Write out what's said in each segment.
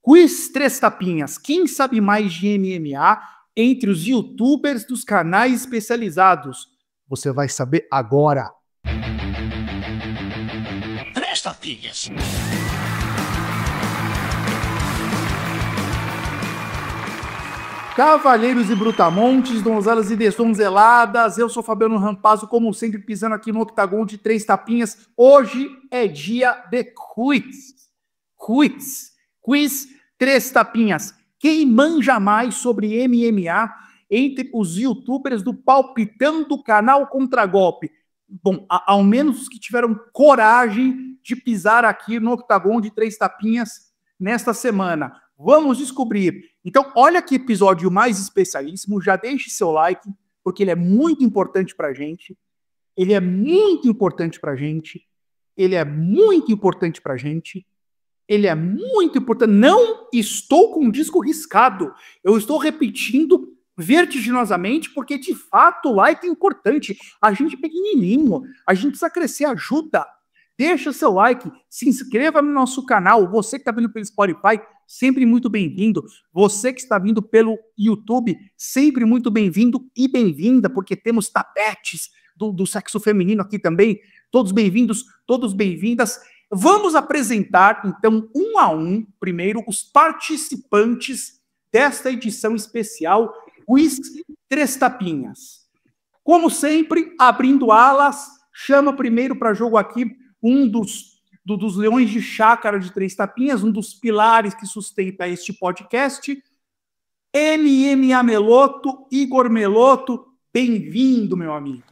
Quiz Três Tapinhas. Quem sabe mais de MMA entre os youtubers dos canais especializados? Você vai saber agora. Três Tapinhas. Cavalheiros e brutamontes, donzelas e desdonzeladas, eu sou Fabiano Rampazzo, como sempre, pisando aqui no octagon de Três Tapinhas. Hoje é dia de quiz Três Tapinhas. Quem manja mais sobre MMA entre os youtubers do Palpitão do canal Contragolpe? Bom, ao menos os que tiveram coragem de pisar aqui no octagon de Três Tapinhas nesta semana. Vamos descobrir. Então, olha que episódio mais especialíssimo. Já deixe seu like, porque ele é muito importante pra gente. Ele é muito importante pra gente. Ele é muito importante pra gente. Ele é muito importante. Não estou com o disco riscado. Eu estou repetindo vertiginosamente, porque de fato o like é importante. A gente é pequenininho. A gente precisa crescer. Ajuda. Deixa seu like. Se inscreva no nosso canal. Você que está vindo pelo Spotify, sempre muito bem-vindo. Você que está vindo pelo YouTube, sempre muito bem-vindo e bem-vinda, porque temos tapetes do sexo feminino aqui também. Todos bem-vindos, todas bem-vindas. Vamos apresentar, então, um a um, primeiro, os participantes desta edição especial Quiz Três Tapinhas. Como sempre, abrindo alas, chama primeiro para jogo aqui um dos leões de chácara de Três Tapinhas, um dos pilares que sustenta este podcast, MMA Meloto, Igor Meloto, bem-vindo, meu amigo.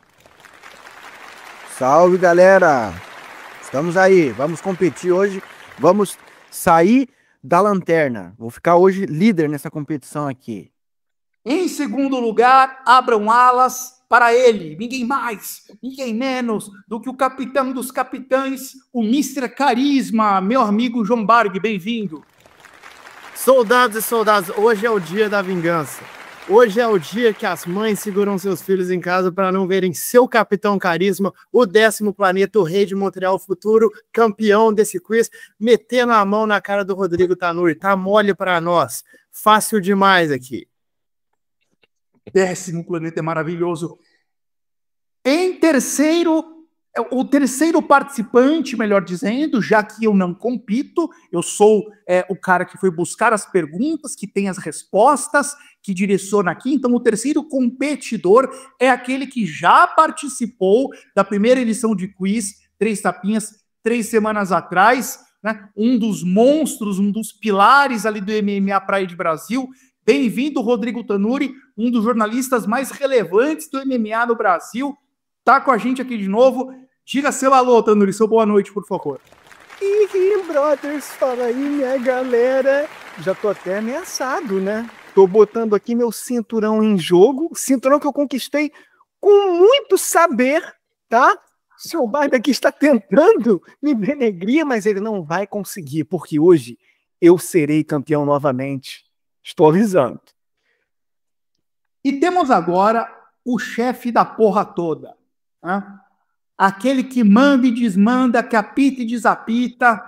Salve, galera! Estamos aí, vamos competir hoje, vamos sair da lanterna. Vou ficar hoje líder nessa competição aqui. Em segundo lugar, abram alas para ele, ninguém mais, ninguém menos do que o capitão dos capitães, o Mr. Carisma, meu amigo João Barg, bem-vindo. Soldados e soldadas, hoje é o dia da vingança. Hoje é o dia que as mães seguram seus filhos em casa para não verem seu capitão Carisma, o 10º planeta, o rei de Montreal futuro, campeão desse quiz, metendo a mão na cara do Rodrigo Tanuri. Tá mole para nós. Fácil demais aqui. 10º planeta é maravilhoso. Em terceiro, o terceiro participante, melhor dizendo, já que eu não compito, eu sou o cara que foi buscar as perguntas, que tem as respostas, que direciona aqui. Então, o terceiro competidor é aquele que já participou da primeira edição de quiz Três Tapinhas 3 semanas atrás, né? Um dos monstros, um dos pilares ali do MMA Praia de Brasil. Bem-vindo, Rodrigo Tanuri, um dos jornalistas mais relevantes do MMA no Brasil. Tá com a gente aqui de novo. Diga seu alô, Tanuri, seu boa noite, por favor. Ih, brothers, fala aí, minha galera. Já tô até ameaçado, né? Tô botando aqui meu cinturão em jogo, cinturão que eu conquistei com muito saber, tá? O seu Barba aqui está tentando me denegrir, mas ele não vai conseguir, porque hoje eu serei campeão novamente. Estou avisando. E temos agora o chefe da porra toda, né? Aquele que manda e desmanda, que apita e desapita,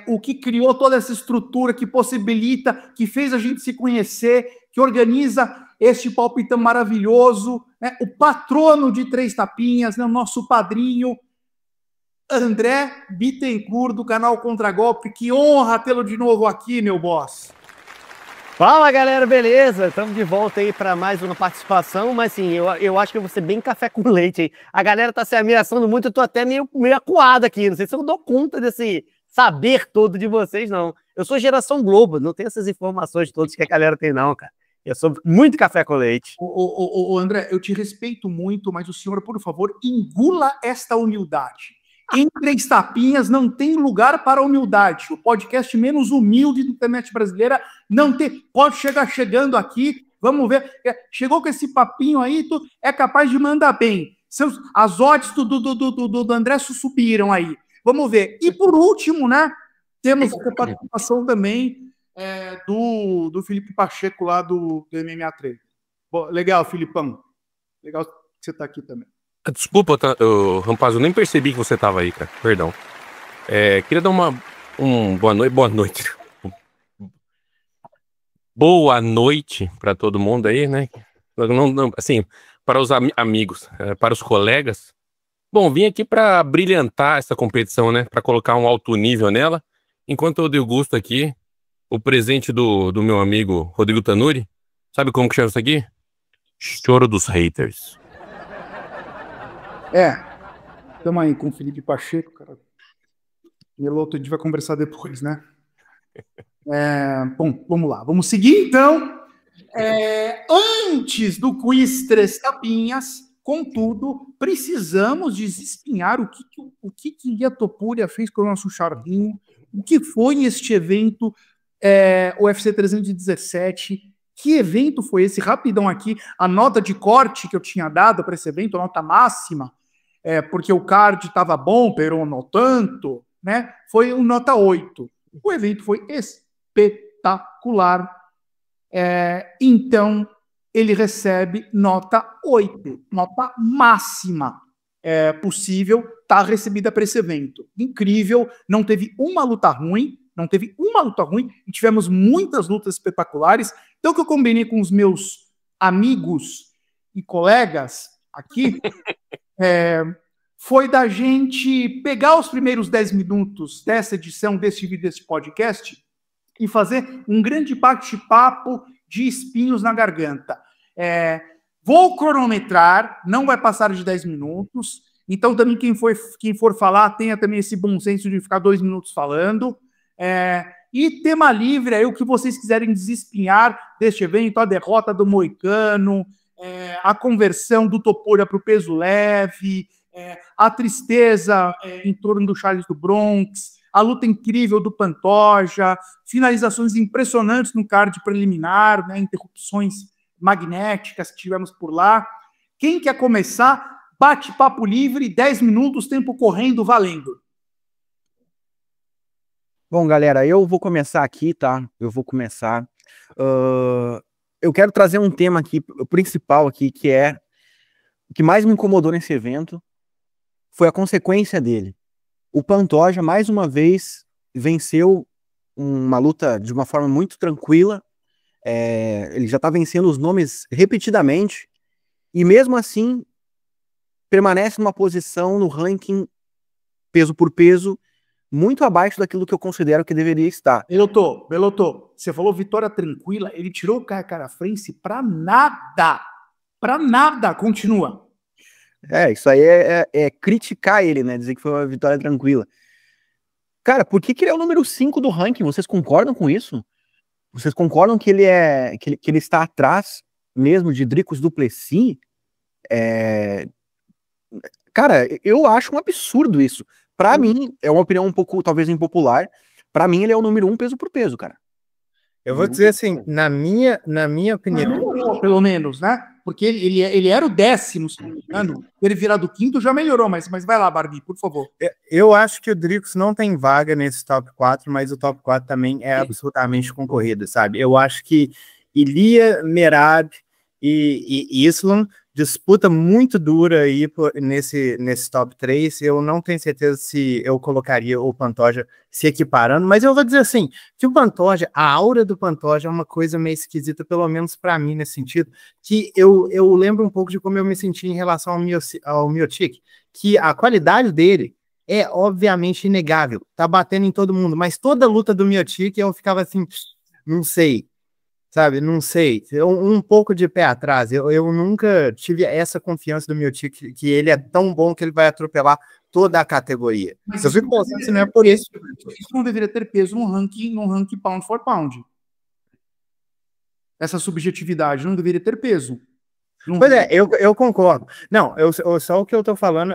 o que criou toda essa estrutura, que possibilita, que fez a gente se conhecer, que organiza este palpitão maravilhoso, né? O patrono de Três Tapinhas, né? O nosso padrinho, André Bittencourt, do canal Contragolpe. Que honra tê-lo de novo aqui, meu boss. Fala, galera, beleza? Estamos de volta aí para mais uma participação, mas sim, eu acho que eu vou ser bem café com leite aí. A galera tá se ameaçando muito, eu tô até meio acuado aqui, não sei se eu dou conta desse saber todo de vocês, não. Eu sou geração Globo, não tenho essas informações todas que a galera tem, não, cara. Eu sou muito café com leite. André, eu te respeito muito, mas o senhor, por favor, engula esta humildade. Em Três Tapinhas não tem lugar para humildade. O podcast menos humilde da internet brasileira não tem. Pode chegar chegando aqui, vamos ver. Chegou com esse papinho aí, tu é capaz de mandar bem. As odds do André subiram aí. Vamos ver. E por último, né? Temos a participação também do Felipe Pacheco lá do MMA 3. Bom, legal, Filipão. Legal que você está aqui também. Desculpa, Rampazzo, eu nem percebi que você tava aí, cara. Perdão. Queria dar boa noite. boa noite para todo mundo aí, né? Assim, para os amigos, para os colegas. Bom, vim aqui para brilhantar essa competição, né? Para colocar um alto nível nela. Enquanto eu degusto aqui o presente do meu amigo Rodrigo Tanuri. Sabe como que chama isso aqui? Choro dos haters. Tamo aí com o Felipe Pacheco, cara. E o outro dia vai conversar depois, né? Bom, vamos lá. Vamos seguir, então. Antes do quiz Três Tapinhas, contudo, precisamos desespinhar o que Ilia Topuria fez com o nosso Charlinho, o que foi este evento, o UFC 317. Que evento foi esse? Rapidão aqui, a nota de corte que eu tinha dado para esse evento, a nota máxima, porque o card estava bom, pero não tanto, né? Foi um nota 8. O evento foi espetacular. Então, ele recebe nota 8, nota máxima possível, tá recebida para esse evento. Incrível, não teve uma luta ruim, e tivemos muitas lutas espetaculares. Então, o que eu combinei com os meus amigos e colegas aqui foi da gente pegar os primeiros 10 minutos dessa edição, desse vídeo, desse podcast, e fazer um grande bate-papo de espinhos na garganta. Vou cronometrar, não vai passar de 10 minutos, então também quem for falar tenha também esse bom senso de ficar 2 minutos falando. E tema livre, aí o que vocês quiserem desespinhar deste evento, a derrota do Moicano, a conversão do Topuria para o peso leve, a tristeza em torno do Charles do Bronx, a luta incrível do Pantoja, finalizações impressionantes no card preliminar, né, interrupções magnéticas que tivemos por lá. Quem quer começar? Bate-papo livre, 10 minutos, tempo correndo, valendo. Bom, galera, eu vou começar aqui, tá? Eu quero trazer um tema aqui, o principal aqui, que é o que mais me incomodou nesse evento, foi a consequência dele. O Pantoja, mais uma vez, venceu uma luta de uma forma muito tranquila. Ele já tá vencendo os nomes repetidamente, e mesmo assim, permanece numa posição no ranking peso por peso, muito abaixo daquilo que eu considero que deveria estar. Belotô, você falou vitória tranquila, ele tirou o cara frente pra nada, continua. Isso aí é criticar ele, né, dizer que foi uma vitória tranquila. Cara, por que ele é o número 5 do ranking? Vocês concordam com isso? Vocês concordam que ele está atrás mesmo de Dricus du Plessis? Cara, eu acho um absurdo isso. Pra mim, é uma opinião um pouco, talvez, impopular. Pra mim, ele é o número 1 peso por peso, cara. Eu vou dizer assim, na minha opinião... Pelo menos, né? Porque ele era o 10º, se não me engano. Ele virar do 5º já melhorou, mas vai lá, Barbie, por favor. Eu acho que o Dricus não tem vaga nesse top 4, mas o top 4 também é absolutamente concorrido, sabe? Eu acho que Ilia, Merab e Islam disputa muito dura aí nesse top 3. Eu não tenho certeza se eu colocaria o Pantoja se equiparando, mas eu vou dizer assim, que o Pantoja, a aura do Pantoja é uma coisa meio esquisita, pelo menos para mim, nesse sentido, que eu lembro um pouco de como eu me senti em relação ao Miocic, que a qualidade dele é obviamente inegável, tá batendo em todo mundo, mas toda luta do Miocic eu ficava assim, não sei, sabe, não sei, um pouco de pé atrás. Eu nunca tive essa confiança do Miocic, que ele é tão bom que ele vai atropelar toda a categoria. Mas eu fico pensando se não é por isso. Isso não deveria ter peso no ranking pound for pound. Essa subjetividade não deveria ter peso. Pois é, eu concordo. Não, só o que eu tô falando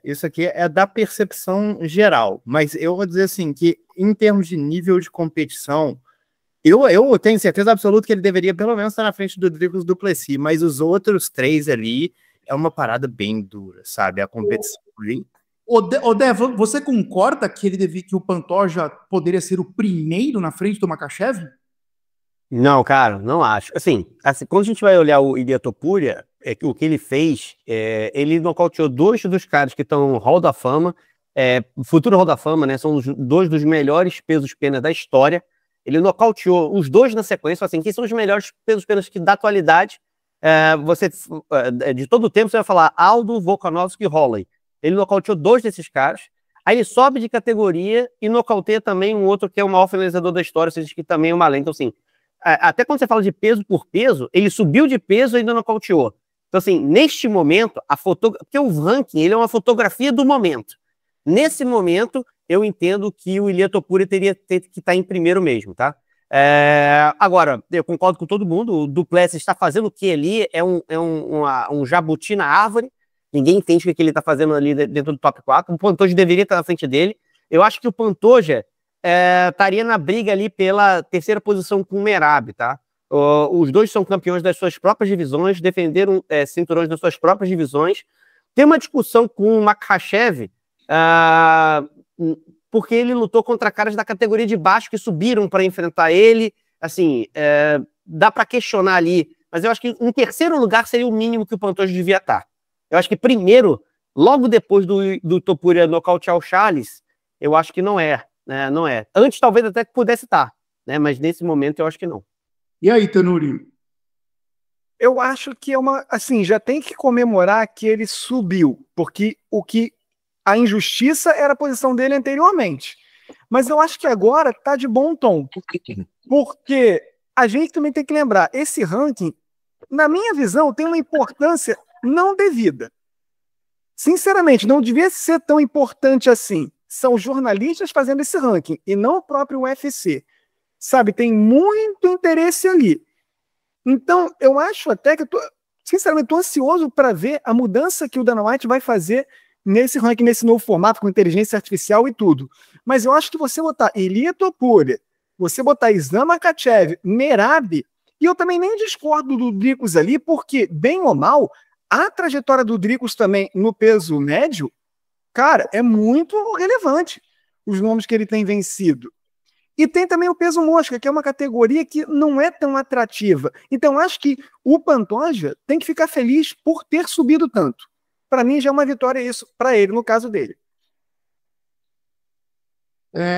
isso aqui é da percepção geral, mas eu vou dizer assim, que em termos de nível de competição, eu tenho certeza absoluta que ele deveria pelo menos estar na frente do Dricus du Plessis, mas os outros 3 ali é uma parada bem dura, sabe? A competição ali. Odé, você concorda que o Pantoja poderia ser o primeiro na frente do Makhachev? Não, cara, não acho. Assim, quando a gente vai olhar o Ilia Topuria, o que ele fez, ele nocauteou 2 dos caras que estão no Hall da Fama, futuro Hall da Fama, né? São 2 dos melhores pesos pena da história. Ele nocauteou os dois na sequência, assim, quem são os melhores pesos penas que da atualidade, de todo o tempo você vai falar Aldo, Volkanovski e Holloway. Ele nocauteou 2 desses caras, aí ele sobe de categoria e nocauteia também um outro que é o maior finalizador da história, ou seja, que também é uma lenda. Então, assim, até quando você fala de peso por peso, ele subiu de peso e ainda nocauteou. Então, assim, neste momento, porque o ranking ele é uma fotografia do momento. Nesse momento, eu entendo que o Ilia Topuria teria que estar em primeiro mesmo, tá? Agora, eu concordo com todo mundo, o Duplessis está fazendo o que ali é um jabuti na árvore, ninguém entende o que ele está fazendo ali dentro do top 4, o Pantoja deveria estar na frente dele. Eu acho que o Pantoja estaria na briga ali pela terceira posição com o Merab, tá? Os dois são campeões das suas próprias divisões, defenderam cinturões das suas próprias divisões. Tem uma discussão com o Makhachev, porque ele lutou contra caras da categoria de baixo que subiram para enfrentar ele. Assim, dá para questionar ali, mas eu acho que em terceiro lugar seria o mínimo que o Pantoja devia estar. Eu acho que primeiro, logo depois do Topuria nocautear o Charles, eu acho que não é, né? Não é. Antes talvez até que pudesse estar, né? Mas nesse momento eu acho que não. E aí, Tanuri? Eu acho que assim, já tem que comemorar que ele subiu, porque a injustiça era a posição dele anteriormente. Mas eu acho que agora tá de bom tom, porque a gente também tem que lembrar, esse ranking, na minha visão, tem uma importância não devida. Sinceramente, não devia ser tão importante assim. São jornalistas fazendo esse ranking, e não o próprio UFC. Sabe, tem muito interesse ali. Então, eu acho até que sinceramente, estou ansioso para ver a mudança que o Dana White vai fazer nesse ranking, nesse novo formato, com inteligência artificial e tudo. Mas eu acho que você botar Ilia Topuria, você botar Islam Makhachev, Merab, e eu também nem discordo do Dricus ali, porque, bem ou mal, a trajetória do Dricus também no peso médio, cara, é muito relevante os nomes que ele tem vencido. E tem também o peso mosca, que é uma categoria que não é tão atrativa. Então, acho que o Pantoja tem que ficar feliz por ter subido tanto. Para mim, já é uma vitória isso, para ele, no caso dele.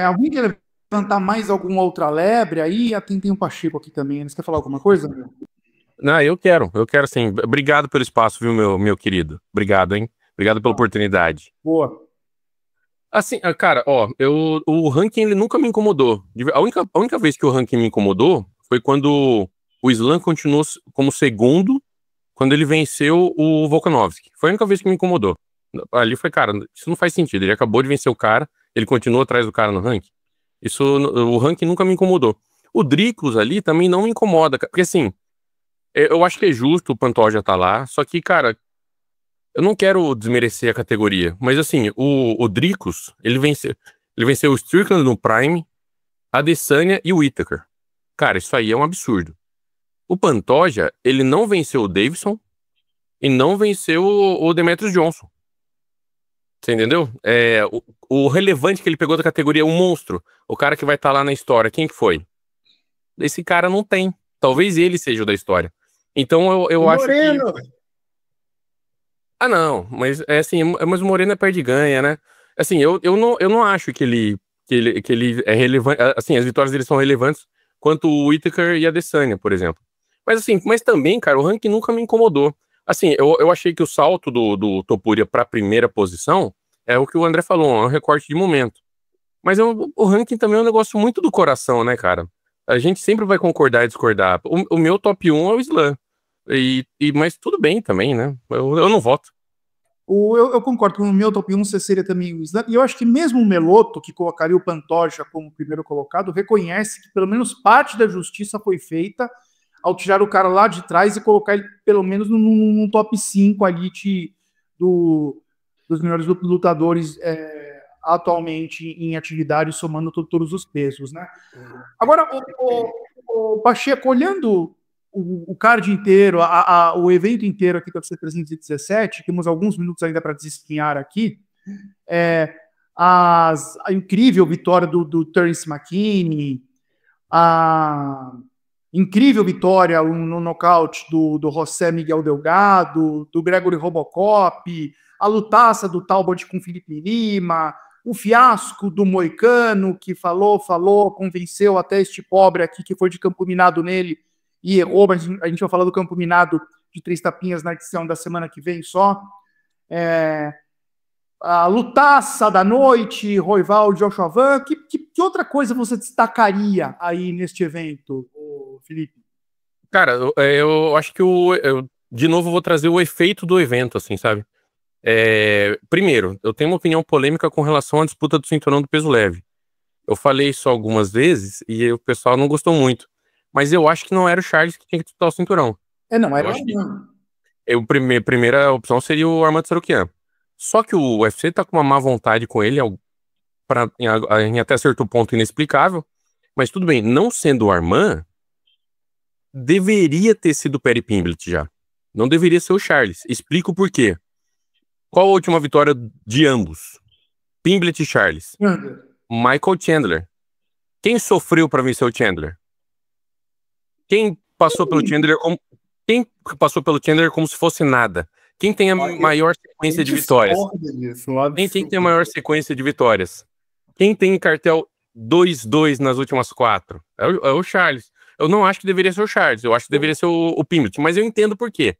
Alguém quer levantar mais alguma outra lebre aí? Tem um Pacheco aqui também. Você quer falar alguma coisa? Não, eu quero sim. Obrigado pelo espaço, viu, meu querido? Obrigado, hein? Obrigado pela oportunidade. Boa. Assim, cara, o ranking ele nunca me incomodou. A única vez que o ranking me incomodou foi quando o Islam continuou como segundo, quando ele venceu o Volkanovski. Foi a única vez que me incomodou. Ali foi, cara, isso não faz sentido. Ele acabou de vencer o cara, ele continuou atrás do cara no ranking. O ranking nunca me incomodou. O Dricus ali também não me incomoda, porque assim, eu acho que é justo o Pantoja estar lá, só que, cara, eu não quero desmerecer a categoria, mas assim, o Dricus, ele venceu o Strickland no Prime, a Adesanya e o Whittaker. Cara, isso aí é um absurdo. O Pantoja, ele não venceu o Davidson e não venceu o Demetrius Johnson. Você entendeu? O relevante que ele pegou da categoria é um monstro. O cara que vai estar lá na história, quem que foi? Esse cara não tem. Talvez ele seja o da história. Então eu acho Moreno. que... Ah, não, mas mas o Moreno é perde e ganha, né? Assim, eu não acho que ele é relevante. Assim, as vitórias dele são relevantes quanto o Whittaker e a Adesanya, por exemplo. Mas assim, também, cara, o ranking nunca me incomodou. Assim, eu achei que o salto do Topuria pra primeira posição é o que o André falou, é um recorte de momento. Mas o ranking também é um negócio muito do coração, né, cara? A gente sempre vai concordar e discordar. O meu top 1 é o Islam. Mas tudo bem também, né? Eu não voto. Eu concordo com o meu top 1, você seria também o Islam. E eu acho que mesmo o Meloto, que colocaria o Pantoja como primeiro colocado, reconhece que pelo menos parte da justiça foi feita ao tirar o cara lá de trás e colocar ele pelo menos num top 5 ali dos melhores lutadores atualmente em atividade, somando todos os pesos, né? Agora, o Pacheco, olhando o card inteiro, o evento inteiro aqui do UFC 317, temos alguns minutos ainda para desespinhar aqui, a incrível vitória do Terence McKinney, a incrível vitória no nocaute do José Miguel Delgado, do Gregory Robocop, a lutaça do Talbot com Felipe Lima, o fiasco do Moicano, que falou, convenceu até este pobre aqui que foi de campo minado nele e errou, mas a gente vai falar do campo minado de 3 tapinhas na edição da semana que vem só. A lutaça da noite, Royval, Joshua Van, que outra coisa você destacaria aí neste evento, Felipe? Cara, eu acho que eu de novo vou trazer o efeito do evento, assim, sabe? Primeiro, eu tenho uma opinião polêmica com relação à disputa do cinturão do peso leve. Eu falei isso algumas vezes e o pessoal não gostou muito. Mas eu acho que não era o Charles que tinha que disputar o cinturão. Não, era a primeira opção seria o Arman Tsarukyan. Só que o UFC tá com uma má vontade com ele, em até certo ponto inexplicável. Mas tudo bem, não sendo o Arman, deveria ter sido o Paddy Pimblett já. Não deveria ser o Charles. Explico por quê. Qual a última vitória de ambos? Pimblett e Charles. Michael Chandler. Quem sofreu para vencer o Chandler? Quem passou pelo Chandler como se fosse nada? Quem tem a maior sequência de vitórias? Quem tem a maior sequência de vitórias? Quem tem cartel 2-2 nas últimas 4? É o Charles. Eu não acho que deveria ser o Charles, eu acho que deveria ser o Pimblett, mas eu entendo por quê.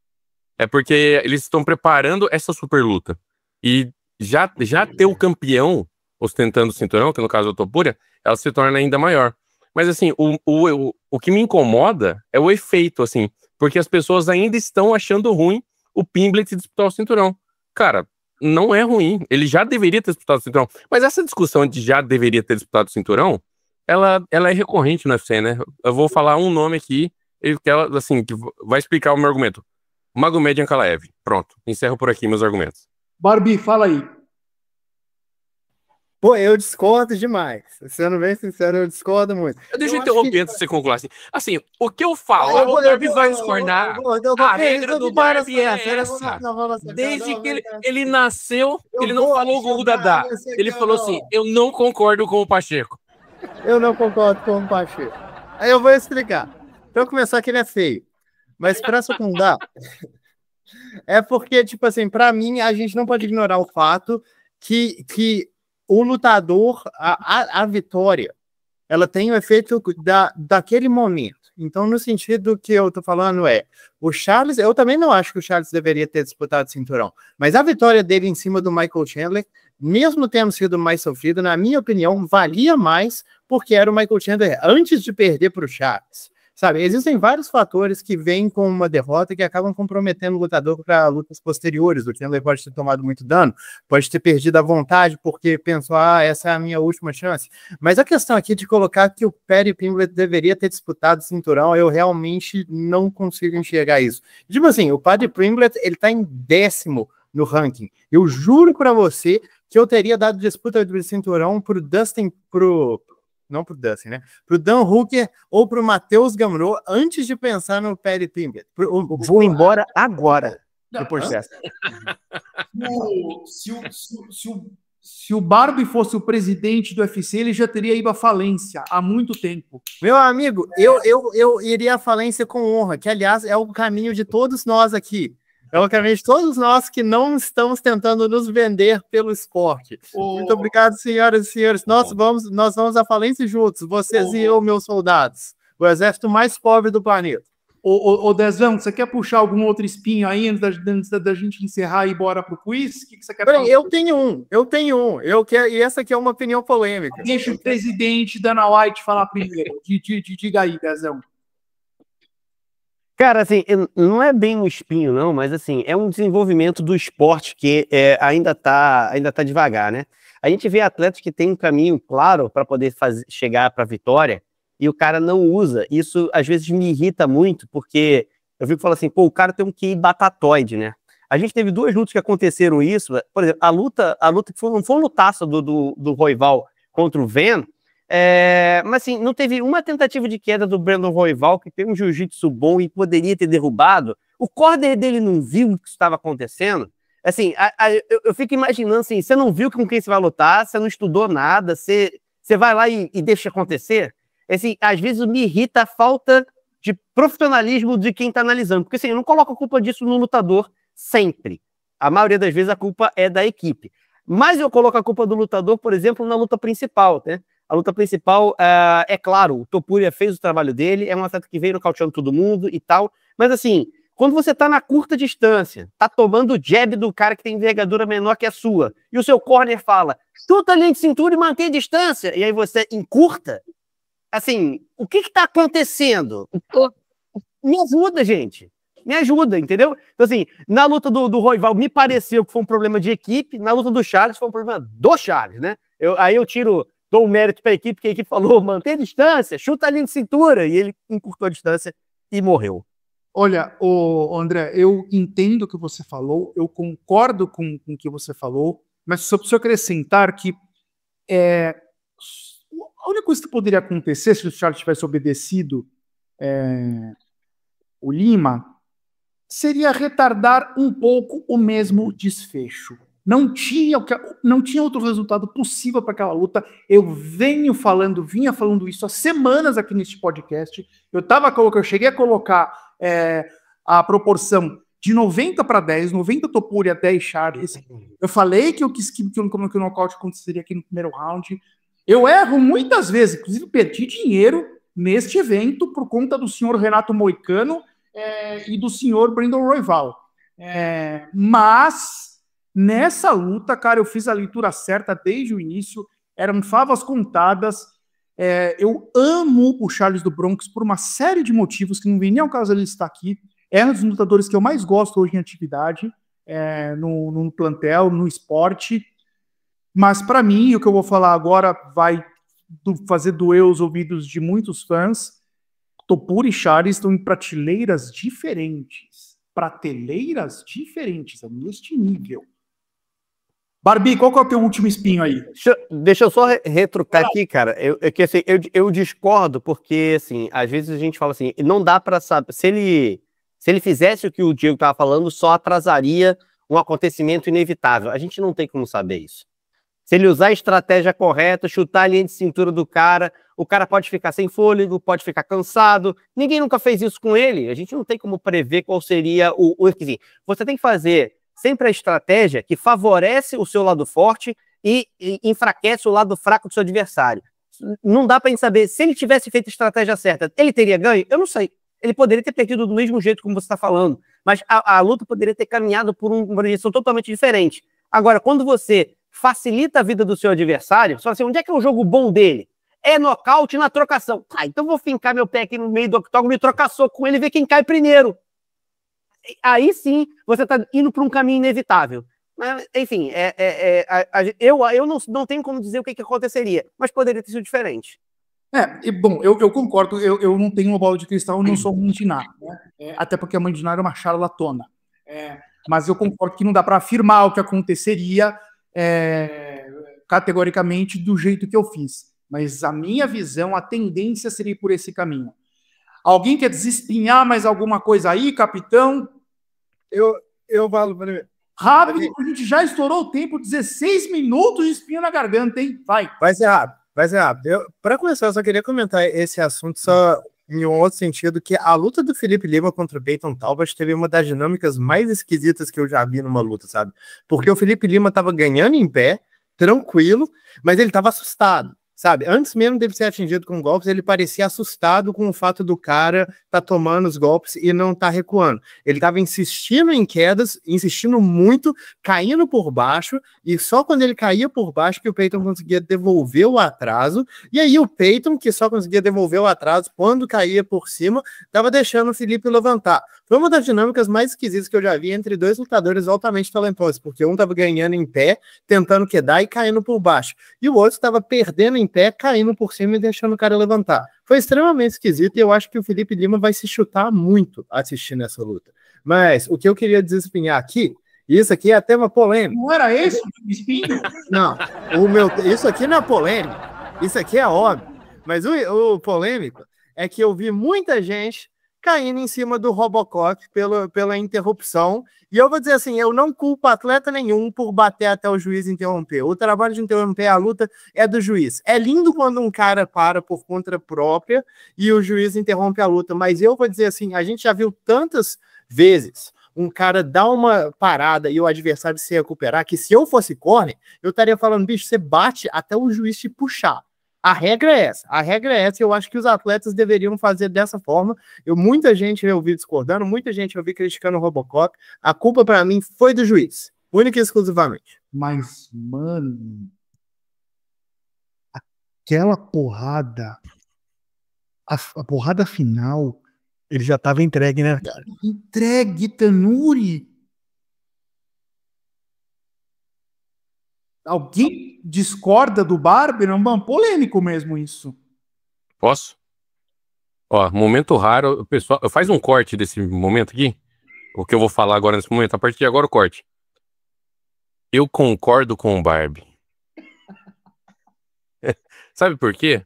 É porque eles estão preparando essa super luta. E já ter o campeão ostentando o cinturão, que no caso é o Topuria, ela se torna ainda maior. Mas assim, o que me incomoda é o efeito, assim, porque as pessoas ainda estão achando ruim o Pimblett disputar o cinturão. Cara, não é ruim, ele já deveria ter disputado o cinturão. Mas essa discussão de já deveria ter disputado o cinturão, ela é recorrente no UFC, né? Eu vou falar um nome aqui, que vai explicar o meu argumento. Magomed Ankalaev. Pronto, encerro por aqui meus argumentos. Barbie, fala aí. Pô, eu discordo demais. Sendo bem sincero, eu discordo muito. Deixa eu interromper antes de você concluir. Assim, o que eu falo, o Barbie vai discordar. A regra do Barbie é essa. Desde que ele nasceu, ele não falou com o Dadá. Ele falou assim, eu não concordo com o Pacheco. Eu não concordo com o Pacheco. Aí eu vou explicar. Pra eu começar que ele é feio. Mas pra secundar, é porque, tipo assim, pra mim, a gente não pode ignorar o fato que o lutador, a vitória, ela tem o efeito daquele momento. Então, no sentido que eu tô falando o Charles, eu também não acho que o Charles deveria ter disputado o cinturão, mas a vitória dele em cima do Michael Chandler, mesmo tendo sido mais sofrido, na minha opinião, valia mais porque era o Michael Chandler antes de perder para o Charles. Sabe, existem vários fatores que vêm com uma derrota que acabam comprometendo o lutador para lutas posteriores. O Chandler pode ter tomado muito dano, pode ter perdido a vontade porque pensou, essa é a minha última chance. Mas a questão aqui de colocar que o Paddy Pimblett deveria ter disputado o cinturão, eu realmente não consigo enxergar isso. Tipo assim, o Paddy Pimblett, ele tá em 10º no ranking. Eu juro para você que eu teria dado disputa de cinturão pro Dustin, não pro Dustin, né? Pro Dan Hooker ou pro Matheus Gamrot antes de pensar no Paddy Pimblett. Vou embora agora do processo. Se o Barbie fosse o presidente do UFC, ele já teria ido à falência há muito tempo. Meu amigo, eu iria à falência com honra, que aliás é o caminho de todos nós aqui. É o caminho de todos nós que não estamos tentando nos vender pelo esporte. Muito obrigado, senhoras e senhores. Nós vamos à falência juntos, vocês e eu, meus soldados. O exército mais pobre do planeta. Ô Dezão, você quer puxar algum outro espinho aí antes da gente encerrar e ir embora pro quiz? O que você quer falar? Eu tenho um. E essa aqui é uma opinião polêmica. Deixa o presidente Dana White falar primeiro. Diga aí, Dezão. Cara, assim, não é bem um espinho, não, mas assim, é um desenvolvimento do esporte que ainda tá devagar, né? A gente vê atletas que têm um caminho claro para poder chegar para a vitória e o cara não usa. Isso às vezes me irrita muito, porque eu fico falando assim, pô, o cara tem um QI batatoide, né? A gente teve 2 lutas que aconteceram isso, por exemplo, a luta que foi uma lutaça do Royval contra o Van. Mas assim, não teve uma tentativa de queda do Brandon Royval, que tem um jiu-jitsu bom e poderia ter derrubado. O corner dele não viu o que estava acontecendo. Assim, eu fico imaginando assim, você não viu com quem você vai lutar, você não estudou nada, você vai lá e deixa acontecer. Assim, às vezes me irrita a falta de profissionalismo de quem está analisando, porque assim, eu não coloco a culpa disso no lutador sempre. A maioria das vezes a culpa é da equipe. Mas eu coloco a culpa do lutador, por exemplo, na luta principal, né? A luta principal, é claro, o Topuria fez o trabalho dele, é um atleta que veio nocauteando todo mundo e tal, mas assim, quando você tá na curta distância, tá tomando o jab do cara que tem envergadura menor que a sua, e o seu corner fala, chuta a linha de cintura e mantém a distância, e aí você encurta, assim, o que tá acontecendo? Me ajuda, gente. Me ajuda, entendeu? Então, assim, na luta do Royval, me pareceu que foi um problema de equipe, na luta do Charles foi um problema do Charles, né? Aí eu dou um mérito para a equipe, que a equipe falou, mantém a distância, chuta a linha de cintura, e ele encurtou a distância e morreu. Olha, André, eu entendo o que você falou, eu concordo com o que você falou, mas só preciso acrescentar que a única coisa que poderia acontecer se o Charles tivesse obedecido o Lima seria retardar um pouco o mesmo desfecho. Não tinha outro resultado possível para aquela luta. Eu vinha falando isso há semanas aqui neste podcast. Eu cheguei a colocar a proporção de 90-10, 90 Topuria, 10 Charles. Eu falei que o nocaute aconteceria aqui no primeiro round. Eu erro muitas vezes, inclusive perdi dinheiro neste evento por conta do senhor Renato Moicano e do senhor Brandon Royval. Mas nessa luta, cara, eu fiz a leitura certa desde o início, eram favas contadas. Eu amo o Charles do Bronx por uma série de motivos que não vem nem ao caso ele estar aqui. É um dos lutadores que eu mais gosto hoje em atividade, no plantel, no esporte. Mas para mim, o que eu vou falar agora vai fazer doer os ouvidos de muitos fãs. Topuria e Charles estão em prateleiras diferentes. Neste nível. Barbie, qual que é o teu último espinho aí? Deixa eu só retrucar aqui, cara. Eu discordo, porque, assim, às vezes a gente fala assim, não dá pra saber. Se ele fizesse o que o Diego tava falando, só atrasaria um acontecimento inevitável. A gente não tem como saber isso. Se ele usar a estratégia correta, chutar a linha de cintura do cara, o cara pode ficar sem fôlego, pode ficar cansado. Ninguém nunca fez isso com ele. A gente não tem como prever qual seria assim, você tem que fazer sempre a estratégia que favorece o seu lado forte e enfraquece o lado fraco do seu adversário. Não dá para saber. Se ele tivesse feito a estratégia certa, ele teria ganho? Eu não sei. Ele poderia ter perdido do mesmo jeito como você está falando, mas a luta poderia ter caminhado por uma direção totalmente diferente. Agora, quando você facilita a vida do seu adversário, só assim, onde é que é o jogo bom dele? É nocaute na trocação. Então vou fincar meu pé aqui no meio do octógono e trocar soco com ele e ver quem cai primeiro. Aí sim, você está indo para um caminho inevitável. Mas, enfim, eu não tenho como dizer o que aconteceria, mas poderia ter sido diferente. Bom, eu concordo, eu não tenho uma bola de cristal, eu não sou mãe de nada, né? Até porque a mãe de nada é uma charlatona. Mas eu concordo que não dá para afirmar o que aconteceria categoricamente do jeito que eu fiz. Mas a minha visão, a tendência seria ir por esse caminho. Alguém quer desespinhar mais alguma coisa aí, capitão? Eu falo primeiro. Rápido, a gente já estourou o tempo, 16 minutos de espinho na garganta, hein? Vai ser rápido. Para começar, eu só queria comentar esse assunto só em um outro sentido, que a luta do Felipe Lima contra o Peyton Talbot teve uma das dinâmicas mais esquisitas que eu já vi numa luta, sabe? Porque o Felipe Lima tava ganhando em pé, tranquilo, mas ele tava assustado, sabe? Antes mesmo dele ser atingido com golpes, ele parecia assustado com o fato do cara tá tomando os golpes e não tá recuando. Ele tava insistindo em quedas, insistindo muito, caindo por baixo, e só quando ele caía por baixo que o Peyton conseguia devolver o atraso, e aí o Peyton, que só conseguia devolver o atraso quando caía por cima, tava deixando o Felipe levantar. Foi uma das dinâmicas mais esquisitas que eu já vi entre dois lutadores altamente talentosos, porque um tava ganhando em pé, tentando quedar e caindo por baixo, e o outro tava perdendo em pé, caindo por cima e deixando o cara levantar. Foi extremamente esquisito e eu acho que o Felipe Lima vai se chutar muito assistindo essa luta. Mas o que eu queria desespinhar aqui, isso aqui é até uma polêmica. Não era esse o espinho? Não, isso aqui não é polêmico, isso aqui é óbvio. Mas o polêmico é que eu vi muita gente caindo em cima do Robocop pela interrupção. E eu vou dizer assim, eu não culpo atleta nenhum por bater até o juiz interromper. O trabalho de interromper a luta é do juiz. É lindo quando um cara para por conta própria e o juiz interrompe a luta, mas eu vou dizer assim, a gente já viu tantas vezes um cara dar uma parada e o adversário se recuperar, que se eu fosse corner, eu estaria falando, bicho, você bate até o juiz te puxar. A regra é essa. A regra é essa. Eu acho que os atletas deveriam fazer dessa forma. Muita gente eu vi discordando, muita gente eu vi criticando o Robocop. A culpa, para mim, foi do juiz. Única e exclusivamente. Mas, mano, aquela porrada, a porrada final, Ele já tava entregue, né, cara? entregue, Tanuri. Alguém discorda do Barber? É um polêmico mesmo isso. Posso? Ó, momento raro, pessoal, faz um corte desse momento aqui. O que eu vou falar agora nesse momento, a partir de agora o corte. Eu concordo com o Barbie. Sabe por quê?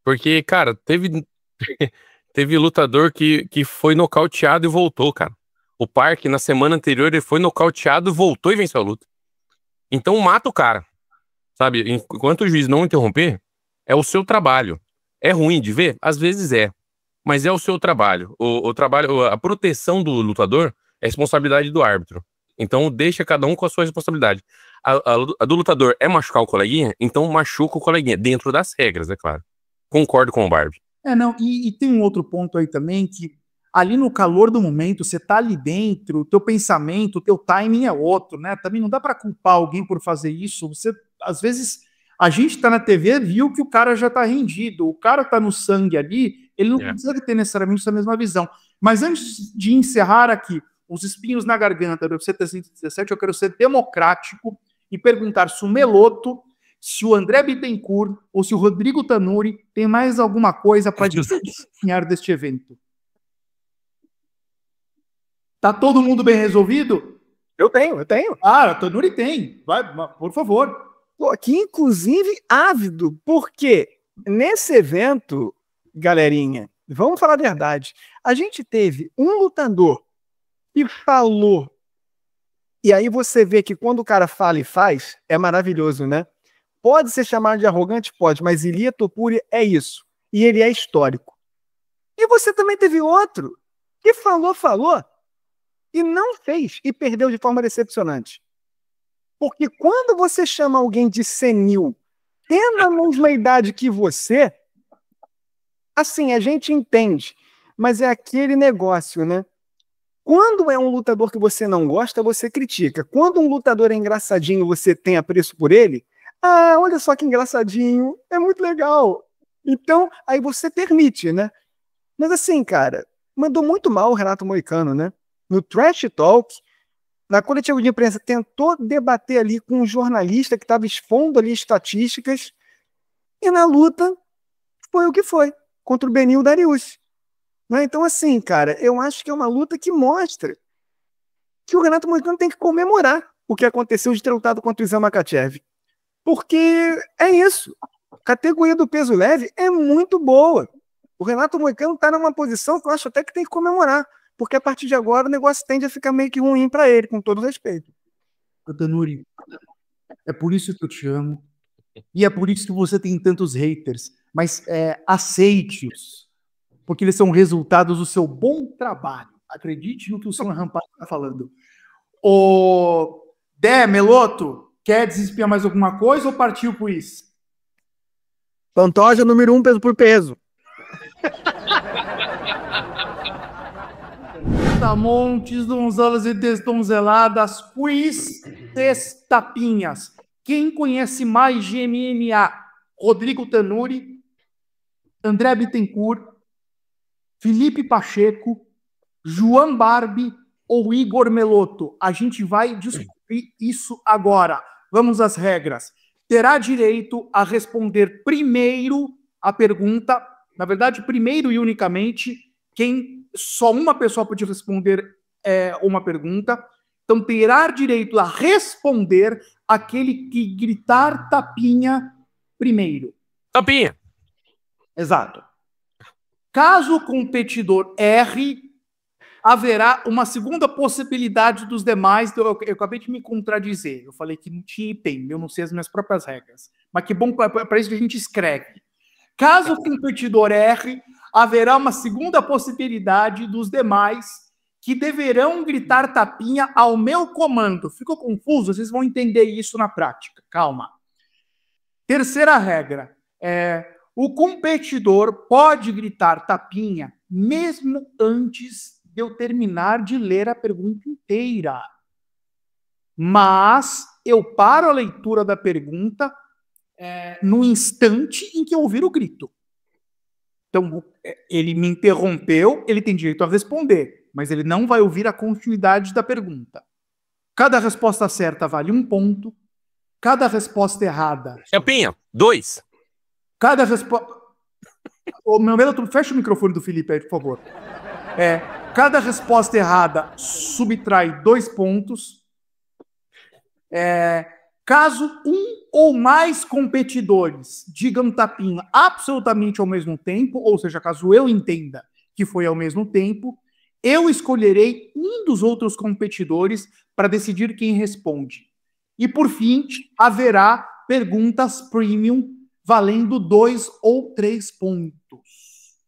Porque, cara, teve lutador que foi nocauteado e voltou, cara. O Park, na semana anterior, ele foi nocauteado, voltou e venceu a luta. Então mata o cara, sabe? Enquanto o juiz não interromper, é o seu trabalho. É ruim de ver? Às vezes é. Mas é o seu trabalho. O trabalho, a proteção do lutador é responsabilidade do árbitro. Então deixa cada um com a sua responsabilidade. A do lutador é machucar o coleguinha, então machuca o coleguinha, dentro das regras, é claro. Concordo com o Barbie. Não, e tem um outro ponto aí também, que ali no calor do momento, você tá ali dentro, o teu pensamento, o teu timing é outro, né? Também não dá pra culpar alguém por fazer isso. Você, às vezes, a gente tá na TV, viu que o cara já tá rendido, o cara tá no sangue ali, ele não precisa ter necessariamente essa mesma visão. Mas antes de encerrar aqui os espinhos na garganta do UFC 317, eu quero ser democrático e perguntar se o Meloto, se o André Bittencourt ou se o Rodrigo Tanuri tem mais alguma coisa para desempenhar deste evento. Tá todo mundo bem resolvido? Eu tenho. Ah, o Tanuri tem. Vai, por favor. Tô aqui, inclusive, ávido, porque nesse evento, galerinha, vamos falar a verdade, a gente teve um lutador que falou, e aí você vê que quando o cara fala e faz, é maravilhoso, né? Pode ser chamado de arrogante? Pode, mas Ilia Topuria é isso. E ele é histórico. E você também teve outro que falou, e não fez, e perdeu de forma decepcionante. Porque quando você chama alguém de senil, tendo a mesma idade que você, assim, a gente entende, mas é aquele negócio, né? Quando é um lutador que você não gosta, você critica. Quando um lutador é engraçadinho, você tem apreço por ele, ah, olha só que engraçadinho, é muito legal. Então, aí você permite, né? Mas assim, cara, mandou muito mal o Renato Moicano, né? No Trash Talk, na coletiva de imprensa, tentou debater ali com um jornalista que estava expondo ali estatísticas, e na luta foi o que foi, contra o Beneil Dariush. Né? Então, assim, cara, eu acho que é uma luta que mostra que o Renato Moicano tem que comemorar o que aconteceu de ter lutado contra o Islam Makhachev. Porque é isso. A categoria do peso leve é muito boa. O Renato Moicano está numa posição que eu acho até que tem que comemorar. Porque a partir de agora o negócio tende a ficar meio que ruim para ele, com todo respeito. Tanuri, é por isso que eu te amo. E é por isso que você tem tantos haters. Mas aceite-os. Porque eles são resultados do seu bom trabalho. Acredite no que o Sam Rampage está falando. O Dé, Meloto, quer desempenhar mais alguma coisa ou partiu pro isso? Pantoja número 1, peso por peso. Montes, donzelas e desdonzeladas, quiz tapinhas. Quem conhece mais de MMA? Rodrigo Tanuri, André Bittencourt, Felipe Pacheco, João Barbie ou Igor Meloto? A gente vai descobrir isso agora. Vamos às regras. Terá direito a responder primeiro a pergunta, na verdade, primeiro e unicamente, só uma pessoa pode responder uma pergunta. Então, terá direito a responder aquele que gritar tapinha primeiro. Tapinha! Exato. Caso o competidor erre, haverá uma segunda possibilidade dos demais. Eu acabei de me contradizer. Eu falei que não tinha e tem. Eu não sei as minhas próprias regras. Mas que bom, para isso que a gente escreve. Caso o competidor erre, haverá uma segunda possibilidade dos demais que deverão gritar tapinha ao meu comando. Ficou confuso? Vocês vão entender isso na prática. Calma. Terceira regra. O competidor pode gritar tapinha mesmo antes de eu terminar de ler a pergunta inteira. Mas eu paro a leitura da pergunta no instante em que eu ouvir o grito. Então, ele me interrompeu, ele tem direito a responder, mas ele não vai ouvir a continuidade da pergunta. Cada resposta certa vale 1 ponto, cada resposta errada... Tapinha, 2. Cada resposta... Ô, meu Melo, fecha o microfone do Felipe aí, por favor. Cada resposta errada subtrai 2 pontos. Caso um ou mais competidores digam tapinha absolutamente ao mesmo tempo, ou seja, caso eu entenda que foi ao mesmo tempo, eu escolherei um dos outros competidores para decidir quem responde. E, por fim, haverá perguntas premium valendo 2 ou 3 pontos.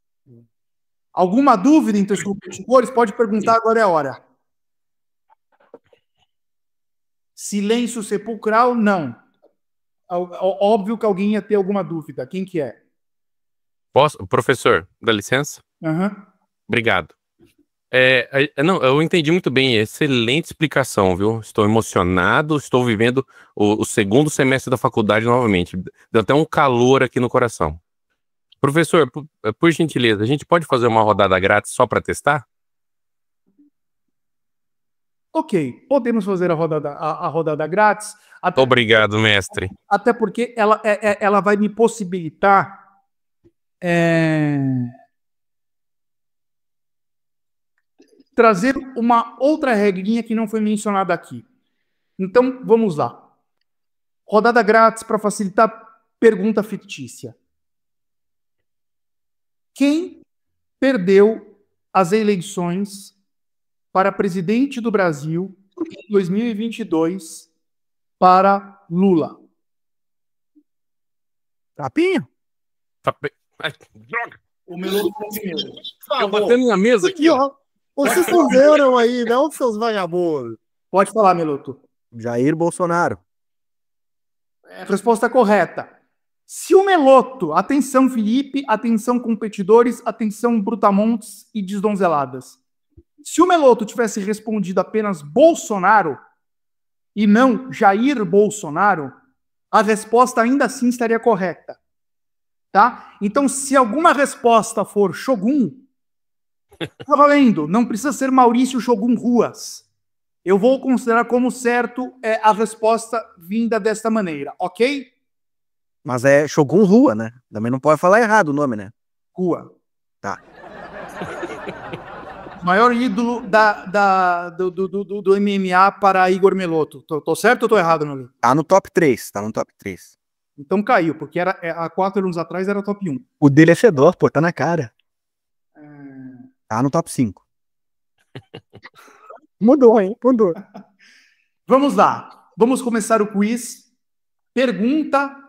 Alguma dúvida entre os competidores? Pode perguntar, agora é a hora. Silêncio sepulcral, não. Óbvio que alguém ia ter alguma dúvida. Quem que é? Posso? Professor, dá licença? Obrigado. Não, eu entendi muito bem. Excelente explicação, viu? Estou emocionado, estou vivendo o segundo semestre da faculdade novamente. Deu até um calor aqui no coração. Professor, por gentileza, a gente pode fazer uma rodada grátis só para testar? Ok, podemos fazer a rodada grátis. Obrigado, mestre. Até porque ela vai me possibilitar trazer uma outra regrinha que não foi mencionada aqui. Então, vamos lá. Rodada grátis para facilitar pergunta fictícia. Quem perdeu as eleições para presidente do Brasil em 2022 para Lula? Tapinha? Ai, droga! O Melo foi primeiro. Eu batendo na mesa aqui, ó. Vocês não viram aí, não, seus vagabundos? Pode falar, Meloto. Jair Bolsonaro. Resposta correta. Se o Meloto, atenção Felipe, atenção competidores, atenção brutamontes e desdonzeladas. Se o Meloto tivesse respondido apenas Bolsonaro e não Jair Bolsonaro, a resposta ainda assim estaria correta. Tá? Então, se alguma resposta for Shogun, tá valendo, não precisa ser Maurício Shogun Ruas. Eu vou considerar como certo a resposta vinda desta maneira, ok? Mas é Shogun Rua, né? Também não pode falar errado o nome, né? Rua. Tá. Maior ídolo do MMA para Igor Meloto. Tô certo ou tô errado, meu amigo? Tá no top 3, tá no top 3. Então caiu, porque há 4 anos atrás era top 1. O dele é Fedor, pô, tá na cara. Tá no top 5. Mudou, hein? Mudou. Vamos lá. Vamos começar o quiz. Pergunta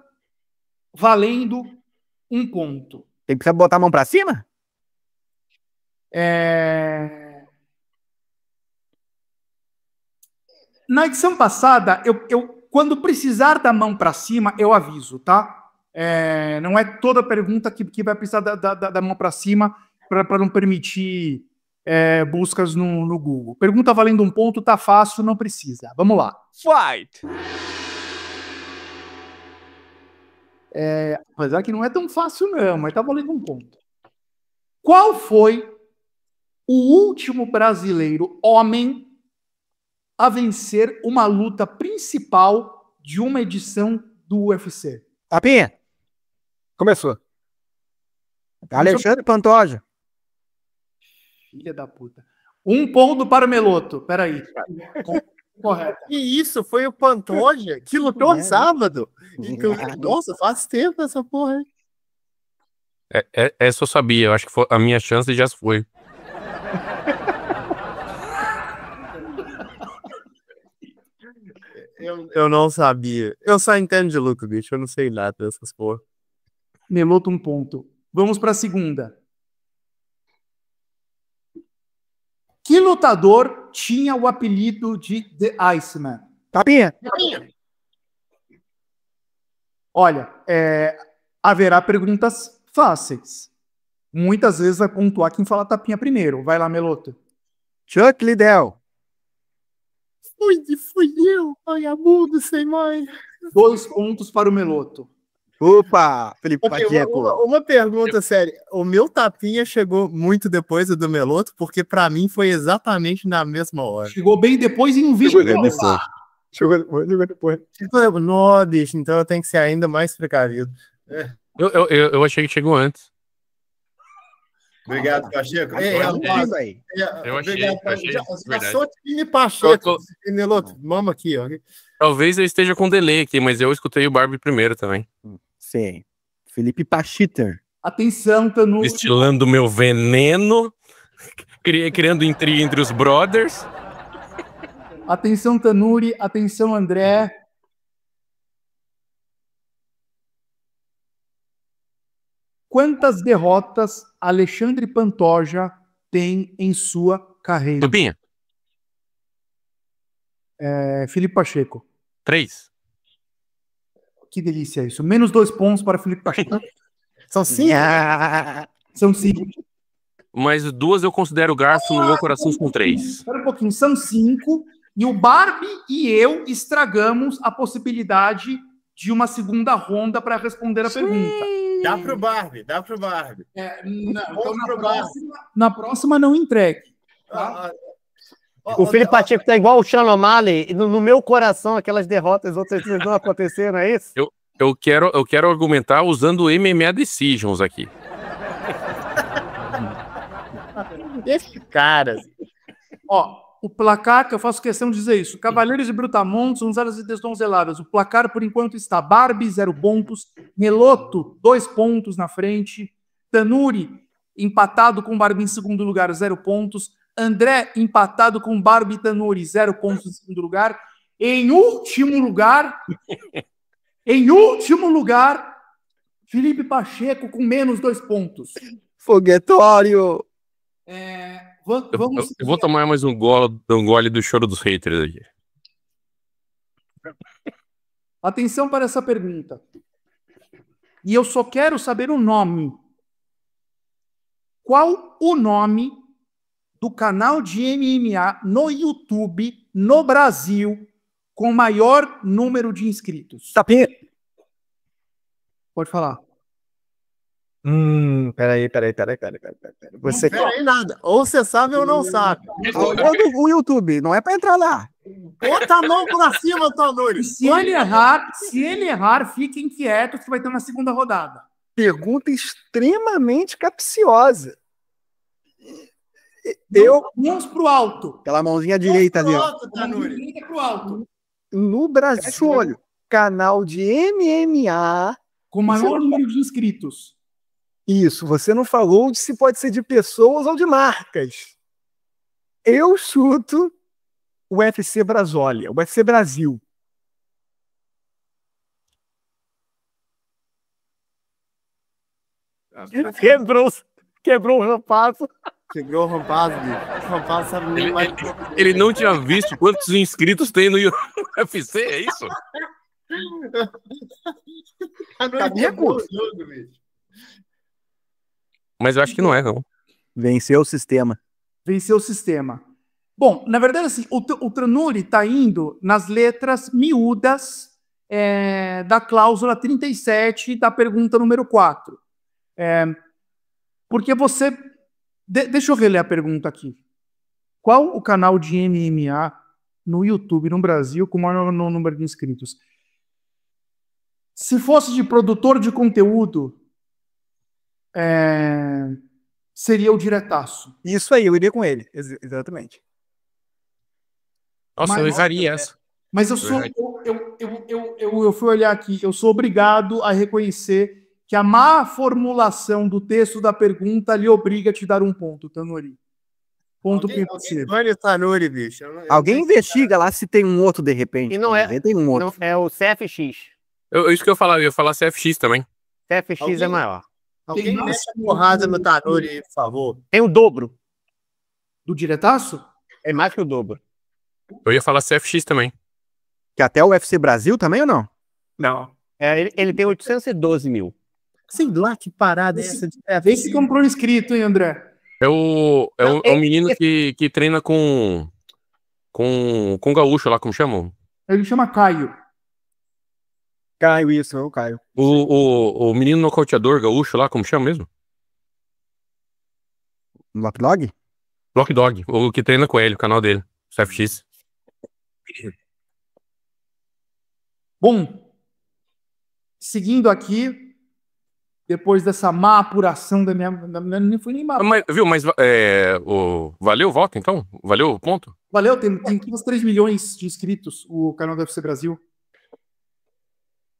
valendo 1 ponto. Tem que botar a mão pra cima? Na edição passada, eu quando precisar da mão para cima, eu aviso, tá? Não é toda pergunta que vai precisar da mão para cima para não permitir buscas no Google. Pergunta valendo 1 ponto, tá fácil, não precisa. Vamos lá. Fight! Apesar que não é tão fácil não, mas tá valendo 1 ponto. Qual foi o último brasileiro homem a vencer uma luta principal de uma edição do UFC? Tapinha! Começou. Alexandre Pantoja. Filha da puta. 1 ponto para o Meloto. Peraí. Correto. Que isso? Foi o Pantoja que lutou sábado. Nossa, faz tempo essa porra aí. Essa eu sabia, eu acho que a minha chance já foi. Eu não sabia. Eu só entendo de luta, bicho. Eu não sei nada dessas porra. Meloto 1 ponto. Vamos para a segunda. Que lutador tinha o apelido de The Iceman? Tapinha. Olha, haverá perguntas fáceis. Muitas vezes vai pontuar quem fala tapinha primeiro. Vai lá, Meloto. Chuck Liddell. Fui eu, vagabundo, sem mãe. 2 pontos para o Meloto. Opa, Felipe Ok, Pacheco. uma pergunta séria. O meu tapinha chegou muito depois do Meloto, porque pra mim foi exatamente na mesma hora. Chegou bem depois em um vídeo. Chegou depois. Tipo, não, bicho, então eu tenho que ser ainda mais precavido. Eu achei que chegou antes. Obrigado, Pacheco. Eu achei, verdade. Sou time Pacheco. Tô- Meloto, mama aqui, ó. Talvez eu esteja com delay aqui, mas eu escutei o Barbie primeiro também. Sim. Felipe Pachiter. Atenção, Tanuri. Destilando meu veneno, criando intriga entre os brothers. Atenção, Tanuri. Atenção, André. Quantas derrotas Alexandre Pantoja tem em sua carreira? Tupinha, Felipe Pacheco. 3. Que delícia isso. Menos 2 pontos para Felipe Pacheco. São 5? São 5. Mas 2 eu considero garfo no meu coração com 3. Espera um pouquinho. São 5. E o Barbie e eu estragamos a possibilidade de uma segunda ronda para responder a pergunta. Dá pro Barbie. Na próxima não entregue. O Felipe Pacheco tá igual o Sean O'Malley. No meu coração, aquelas derrotas outras vezes não aconteceram, é isso? Eu quero argumentar usando o MMA Decisions aqui. Esse cara. Ó, o placar, que eu faço questão de dizer isso. Cavaleiros e Brutamontes, Unzadas e Desdonzeladas. O placar, por enquanto, está Barbie, 0 pontos. Meloto, 2 pontos na frente. Tanuri, empatado com Barbie em segundo lugar, 0 pontos. André, empatado com Barbie e Tanuri, 0 pontos em segundo lugar. Em último lugar, Felipe Pacheco com menos 2 pontos. Foguetório. Vamos. Eu vou tomar mais um gole do choro dos haters aqui. Atenção para essa pergunta. E eu só quero saber o nome. Qual o nome do canal de MMA no YouTube, no Brasil, com maior número de inscritos? Tapinha. Pode falar. Peraí. Você... Não peraí nada. Ou você sabe ou não sabe. O YouTube, não é pra entrar lá. Bota a mão pra cima, Tanuri. Se ele errar, fiquem quietos que vai ter uma segunda rodada. Pergunta extremamente capciosa. Mãos pro alto. Aquela mãozinha direita ali, ó. Pronto, Tanuri. Direita pro alto. No Brasil, olha, canal de MMA. Com maior número de inscritos. Isso, você não falou de se pode ser de pessoas ou de marcas. Eu chuto o UFC Brasólia, o UFC Brasil. Quebrou o rapazo. Chegou o Rampaz, bicho. O Rampaz sabe nem mais. Ele não tinha visto quantos inscritos tem no UFC, é isso? Tanuri quebrou o jogo, bicho. Mas eu acho que não é, não. Venceu o sistema. Venceu o sistema. Bom, na verdade, assim, o Tanuri está indo nas letras miúdas da cláusula 37 da pergunta número 4. Porque você... deixa eu reler a pergunta aqui. Qual o canal de MMA no YouTube, no Brasil, com o maior número de inscritos? Se fosse de produtor de conteúdo, seria o Diretaço. Isso aí, eu iria com ele. Exatamente. Nossa, eu erraria essa. Mas eu fui olhar aqui, eu sou obrigado a reconhecer que a má formulação do texto da pergunta lhe obriga a te dar um ponto, Tanuri. Ponto financeiro. Olha o Tanuri, bicho. Alguém investiga lá se tem um outro de repente. E não é. Tem um outro. Não, é o CFX. Isso que eu ia falar CFX também. CFX é maior. Alguém mete a porrada no Tanuri aí, por favor. Tem o dobro. Do diretaço? É mais que o dobro. Eu ia falar CFX também. Que até o UFC Brasil também ou não? Não. Ele tem 812 mil. Sei lá que parada é essa de Esse comprou inscrito, hein, André? É um menino que treina com gaúcho lá, como chamam? Ele chama Caio. Caio, isso, é o Caio. O menino nocauteador gaúcho lá, como chama mesmo? Lockdog? Block Dog, o que treina com ele, o canal dele, CFX. Bom, seguindo aqui, depois dessa má apuração da minha... Não foi nem má. Mas valeu o voto, então? Valeu o ponto? Valeu, tem uns 3 milhões de inscritos o canal do UFC Brasil.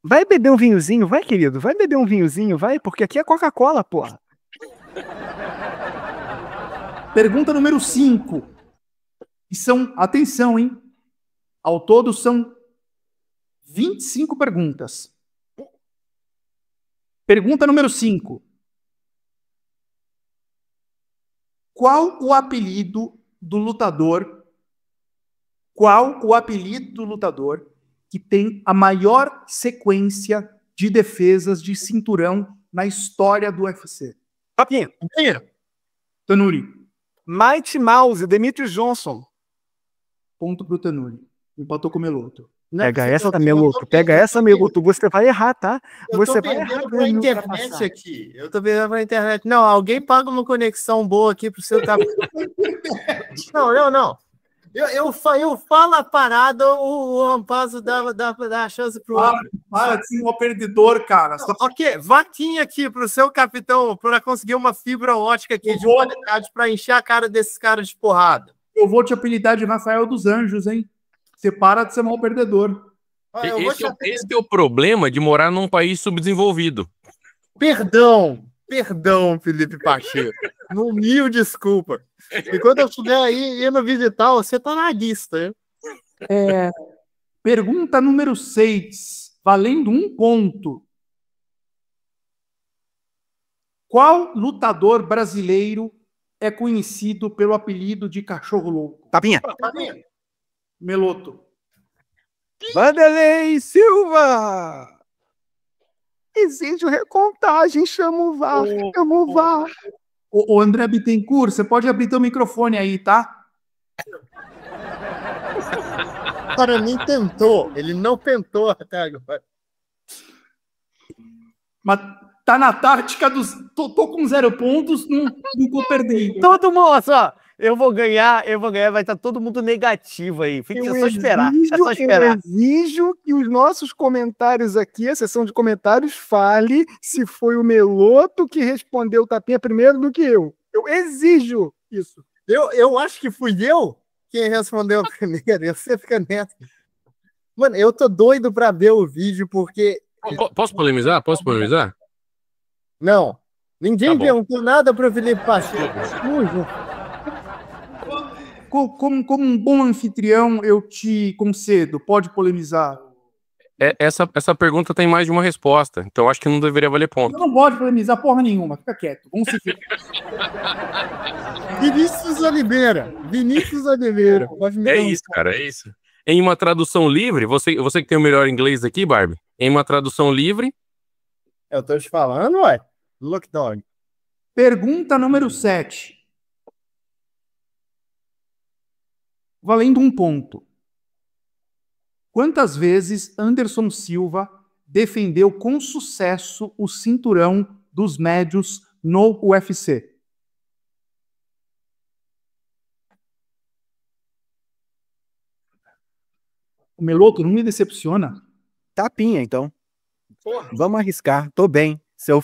Vai beber um vinhozinho, vai, querido. Vai beber um vinhozinho, vai, porque aqui é Coca-Cola, porra. Pergunta número 5. E atenção, hein? Ao todo são 25 perguntas. Pergunta número 5. Qual o apelido do lutador que tem a maior sequência de defesas de cinturão na história do UFC? Papinho. Tanuri. Mighty Mouse, Demetrius Johnson. Ponto pro Tanuri. Empatou com o Meloto. Pega essa, Meloto. Pega essa, Meloto. Você vai errar, tá? Você vai errar. Perdendo pra internet aqui. Eu tô perdendo pra internet. Não, alguém paga uma conexão boa aqui pro seu cabo. Não. Eu falo a parada, o Ampazo dá a chance pro outro. Para de ser um perdedor, cara. Ok, vaquinha aqui pro seu capitão para conseguir uma fibra ótica aqui de qualidade para encher a cara desses caras de porrada. Eu vou te apelidar de Rafael dos Anjos, hein? Você para de ser mal perdedor. Esse é o problema de morar num país subdesenvolvido. Perdão, Felipe Pacheco. Mil desculpa. E quando eu estiver aí indo visitar, você tá na lista, hein? Pergunta número 6, valendo 1 ponto. Qual lutador brasileiro é conhecido pelo apelido de cachorro louco? Tapinha. Meloto. Vanderlei Silva. Exige recontagem, chama o VAR. Ô André Bittencourt, você pode abrir teu microfone aí, tá? O cara nem tentou. Ele não tentou até agora. Mas tá na tática dos... Tô com 0 pontos, não vou perder. Todo mundo, só. Eu vou ganhar, vai estar todo mundo negativo aí. É só esperar. Eu exijo que os nossos comentários aqui, a sessão de comentários, fale se foi o Meloto que respondeu o Tapinha primeiro do que eu. Eu exijo isso. Eu acho que fui eu quem respondeu primeiro. Você fica nessa. Mano, eu tô doido pra ver o vídeo porque... Posso polemizar? Não. Ninguém Tá bom. perguntou nada pro Felipe Pacheco. Sujo. Como um bom anfitrião, eu te concedo. Pode polemizar. Essa pergunta tem mais de uma resposta, então acho que não deveria valer ponto. Não pode polemizar porra nenhuma. Fica quieto. Vamos se ficar. Vinícius Oliveira. É isso, cara, é isso. Em uma tradução livre, você que tem o melhor inglês aqui, Barbie, em uma tradução livre... Eu tô te falando, ué. Look dog. Pergunta número 7. Valendo 1 ponto. Quantas vezes Anderson Silva defendeu com sucesso o cinturão dos médios no UFC? O Meloto não me decepciona. Tapinha, então. Vamos arriscar. Tô bem. Se eu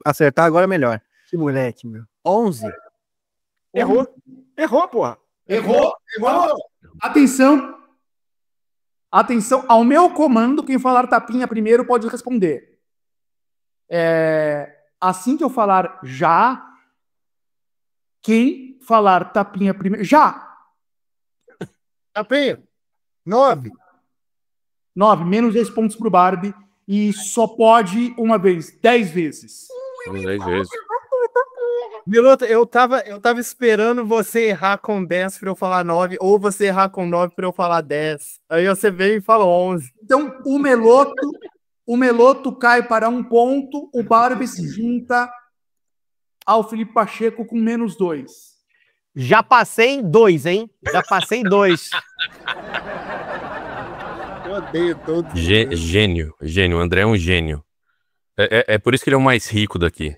acertar agora, melhor. Que moleque, meu. 11. Errou, porra. Errou. Atenção, ao meu comando, quem falar Tapinha primeiro pode responder. Assim que eu falar já, quem falar Tapinha primeiro... Já! Tapinha. 9. 9, menos 10 pontos pro Barbie. E só pode uma vez, 10 vezes. 10 vezes. Miloto, eu tava esperando você errar com 10 pra eu falar 9, ou você errar com 9 pra eu falar 10. Aí você veio e falou 11. Então, o Meloto cai para 1 ponto, o Barbie se junta ao Felipe Pacheco com -2. Já passei 2, hein? Já passei 2. Eu odeio todos. Gênio. O André é um gênio. É por isso que ele é o mais rico daqui.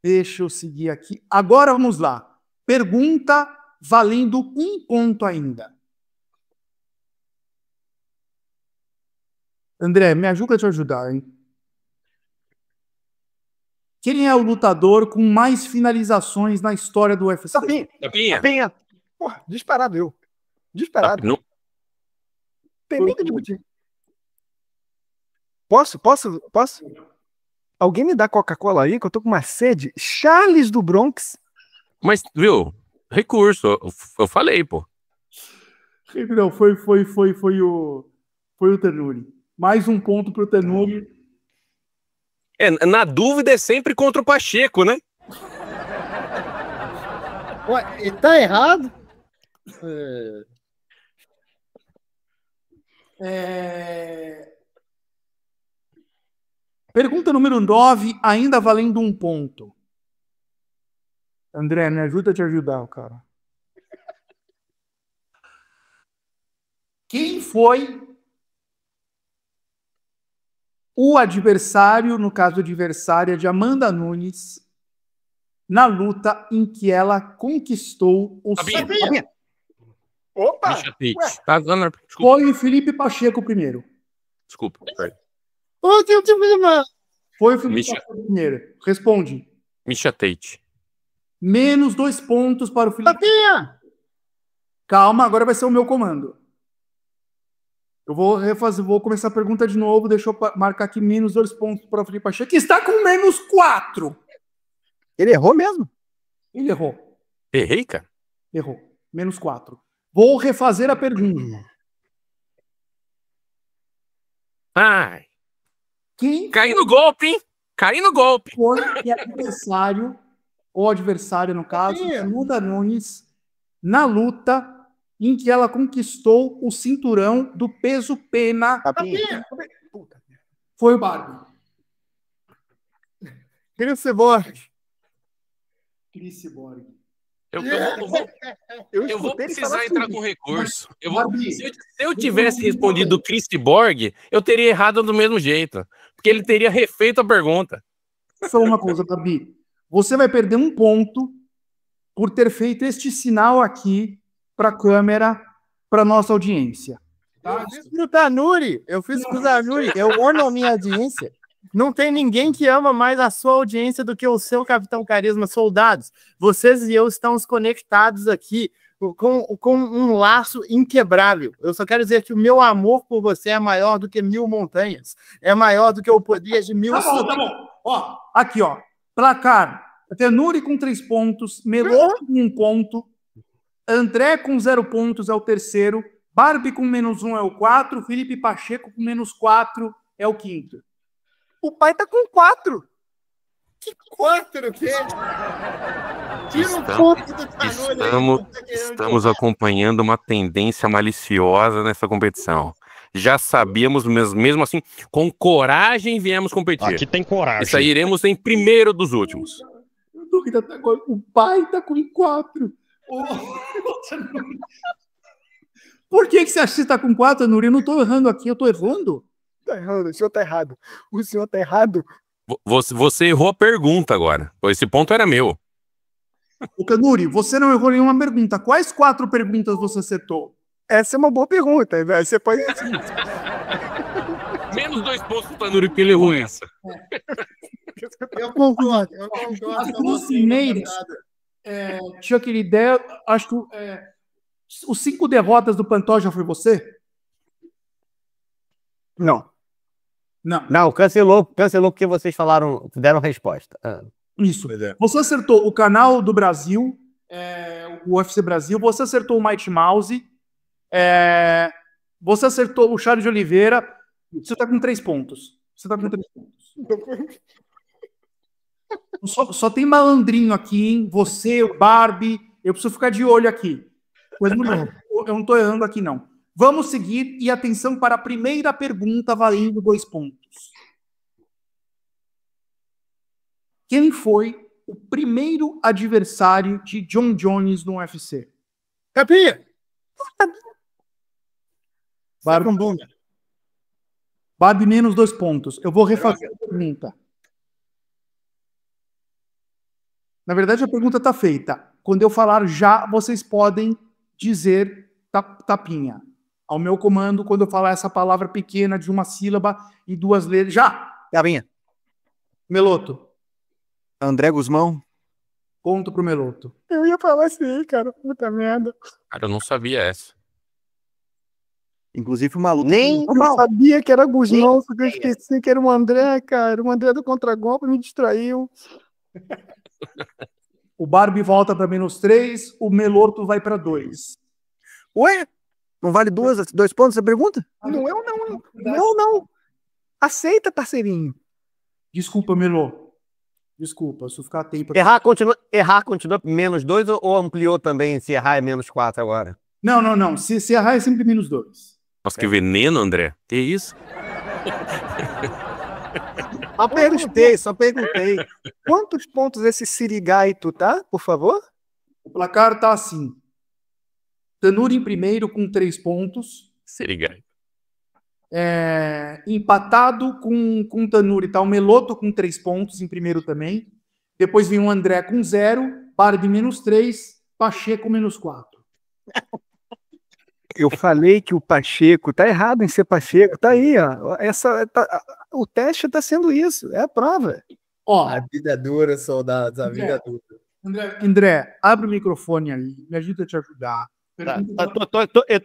Deixa eu seguir aqui. Agora vamos lá. Pergunta valendo 1 ponto ainda. André, me ajuda a te ajudar, hein? Quem é o lutador com mais finalizações na história do UFC? Tapinha. Pinha. Porra, disparado eu. Disparado. Não- Tem nem que discutir. Posso? Alguém me dá Coca-Cola aí, que eu tô com uma sede? Charles do Bronx. Mas, viu? Recurso. Eu falei, pô. Não, foi o Tenuri. Mais 1 ponto pro Tenuri. Na dúvida é sempre contra o Pacheco, né? Ué, e tá errado? Pergunta número 9, ainda valendo 1 ponto. André, me ajuda a te ajudar, cara. Quem foi o adversário, no caso adversária de Amanda Nunes, na luta em que ela conquistou o Tapinha. Opa! Misha Tate. Tá dando. Desculpa. Foi o Felipe Pacheco primeiro. Desculpa. Perdão. Foi o Felipe Misha. Pacheco primeiro. Responde. Misha Tate. -2 pontos para o Felipe. Calma, agora vai ser o meu comando. Eu vou refazer, vou começar a pergunta de novo. Deixa eu marcar aqui -2 pontos para o Felipe Pacheco, que está com -4. Ele errou mesmo? Ele errou. Errei, cara? Errou. -4. Vou refazer a pergunta. Ai. Quem Caí no golpe, hein? Caí no golpe. foi o adversário, ou adversária, no caso, de Amanda Nunes, na luta em que ela conquistou o cinturão do peso pena? Puta. Foi o Barbie. Cris Cyborg. Chris Cyborg. Eu vou precisar entrar com recurso. Barbie. Se eu tivesse respondido Chris Borg, eu teria errado do mesmo jeito. Porque ele teria refeito a pergunta. Só uma coisa, Barbie. Você vai perder 1 ponto por ter feito este sinal aqui para a câmera, para nossa audiência. Eu fiz pro Tanuri. Eu honro a minha audiência. Não tem ninguém que ama mais a sua audiência do que o seu Capitão Carisma. Soldados, vocês e eu estamos conectados aqui com um laço inquebrável. Eu só quero dizer que o meu amor por você é maior do que 1000 montanhas. É maior do que o poder de 1000... Tá bom. Ó, aqui, ó. Placar. Tenuri com 3 pontos, Meloto com 1 ponto, André com 0 pontos é o terceiro, Barbie com -1 é o 4, Felipe Pacheco com -4 é o 5º. O pai tá com 4. Que 4 que é? Tira o ponto do Tanuri. Estamos acompanhando uma tendência maliciosa nessa competição. Já sabíamos, mesmo assim, com coragem viemos competir. Aqui tem coragem. E sairemos em primeiro dos últimos. Dúvida até agora. O pai tá com 4. Por que você acha que você tá com 4, Nuri? Eu não tô errando aqui, eu tô errando? Tá errado, o senhor tá errado. O senhor tá errado. Você errou a pergunta agora. Esse ponto era meu. O Canuri, você não errou nenhuma pergunta. Quais 4 perguntas você acertou? Essa é uma boa pergunta. Você pode... -2 pontos pro Tanuri, porque ele errou essa. Eu concordo. As duas primeiras, tinha aquela ideia, acho que os 5 derrotas do Pantoja foi você? Não. Não, cancelou porque vocês deram resposta. Isso. Você acertou o canal do Brasil, o UFC Brasil, você acertou o Mighty Mouse, você acertou o Charles de Oliveira, você tá com 3 pontos. Só tem malandrinho aqui, hein? Você, o Barbie. Eu preciso ficar de olho aqui. Eu não tô errando aqui, não. Vamos seguir e atenção para a primeira pergunta valendo 2 pontos. Quem foi o primeiro adversário de John Jones no UFC? Capinha! Barbie menos 2 pontos. Eu vou refazer a pergunta. Na verdade, a pergunta está feita. Quando eu falar já, vocês podem dizer tapinha. Ao meu comando, quando eu falar essa palavra pequena de uma sílaba e 2 letras. Já! Gabinha. Meloto. André Guzmão. Ponto pro Meloto. Eu ia falar assim, cara. Puta merda. Cara, eu não sabia essa. Inclusive o maluco. Nem Eu sabia que era Guzmão, só que eu esqueci que era o André, cara. O André do Contragolpe me distraiu. O Barbie volta para menos 3, o Meloto vai para 2. Ué? Não vale 2 pontos essa pergunta? Não. Aceita, parceirinho. Desculpa, Melô. Desculpa, se eu ficar atento. Errar continua menos 2 ou ampliou também? Se errar é menos 4 agora? Não. Se errar é sempre menos 2. Nossa, que veneno, André. Que isso? Só perguntei. Quantos pontos esse Sirigaito tá, por favor? O placar tá assim. Tanuri em primeiro com 3 pontos. Serigai. Empatado com Tanuri, tá o Meloto com 3 pontos em primeiro também. Depois vem o André com 0, Barbie menos 3, Pacheco menos 4. Eu falei que o Pacheco tá errado em ser Pacheco, tá aí, ó. O teste tá sendo isso, é a prova. Ó, A vida dura, soldados, a vida dura. André, abre o microfone aí, me ajuda a te ajudar.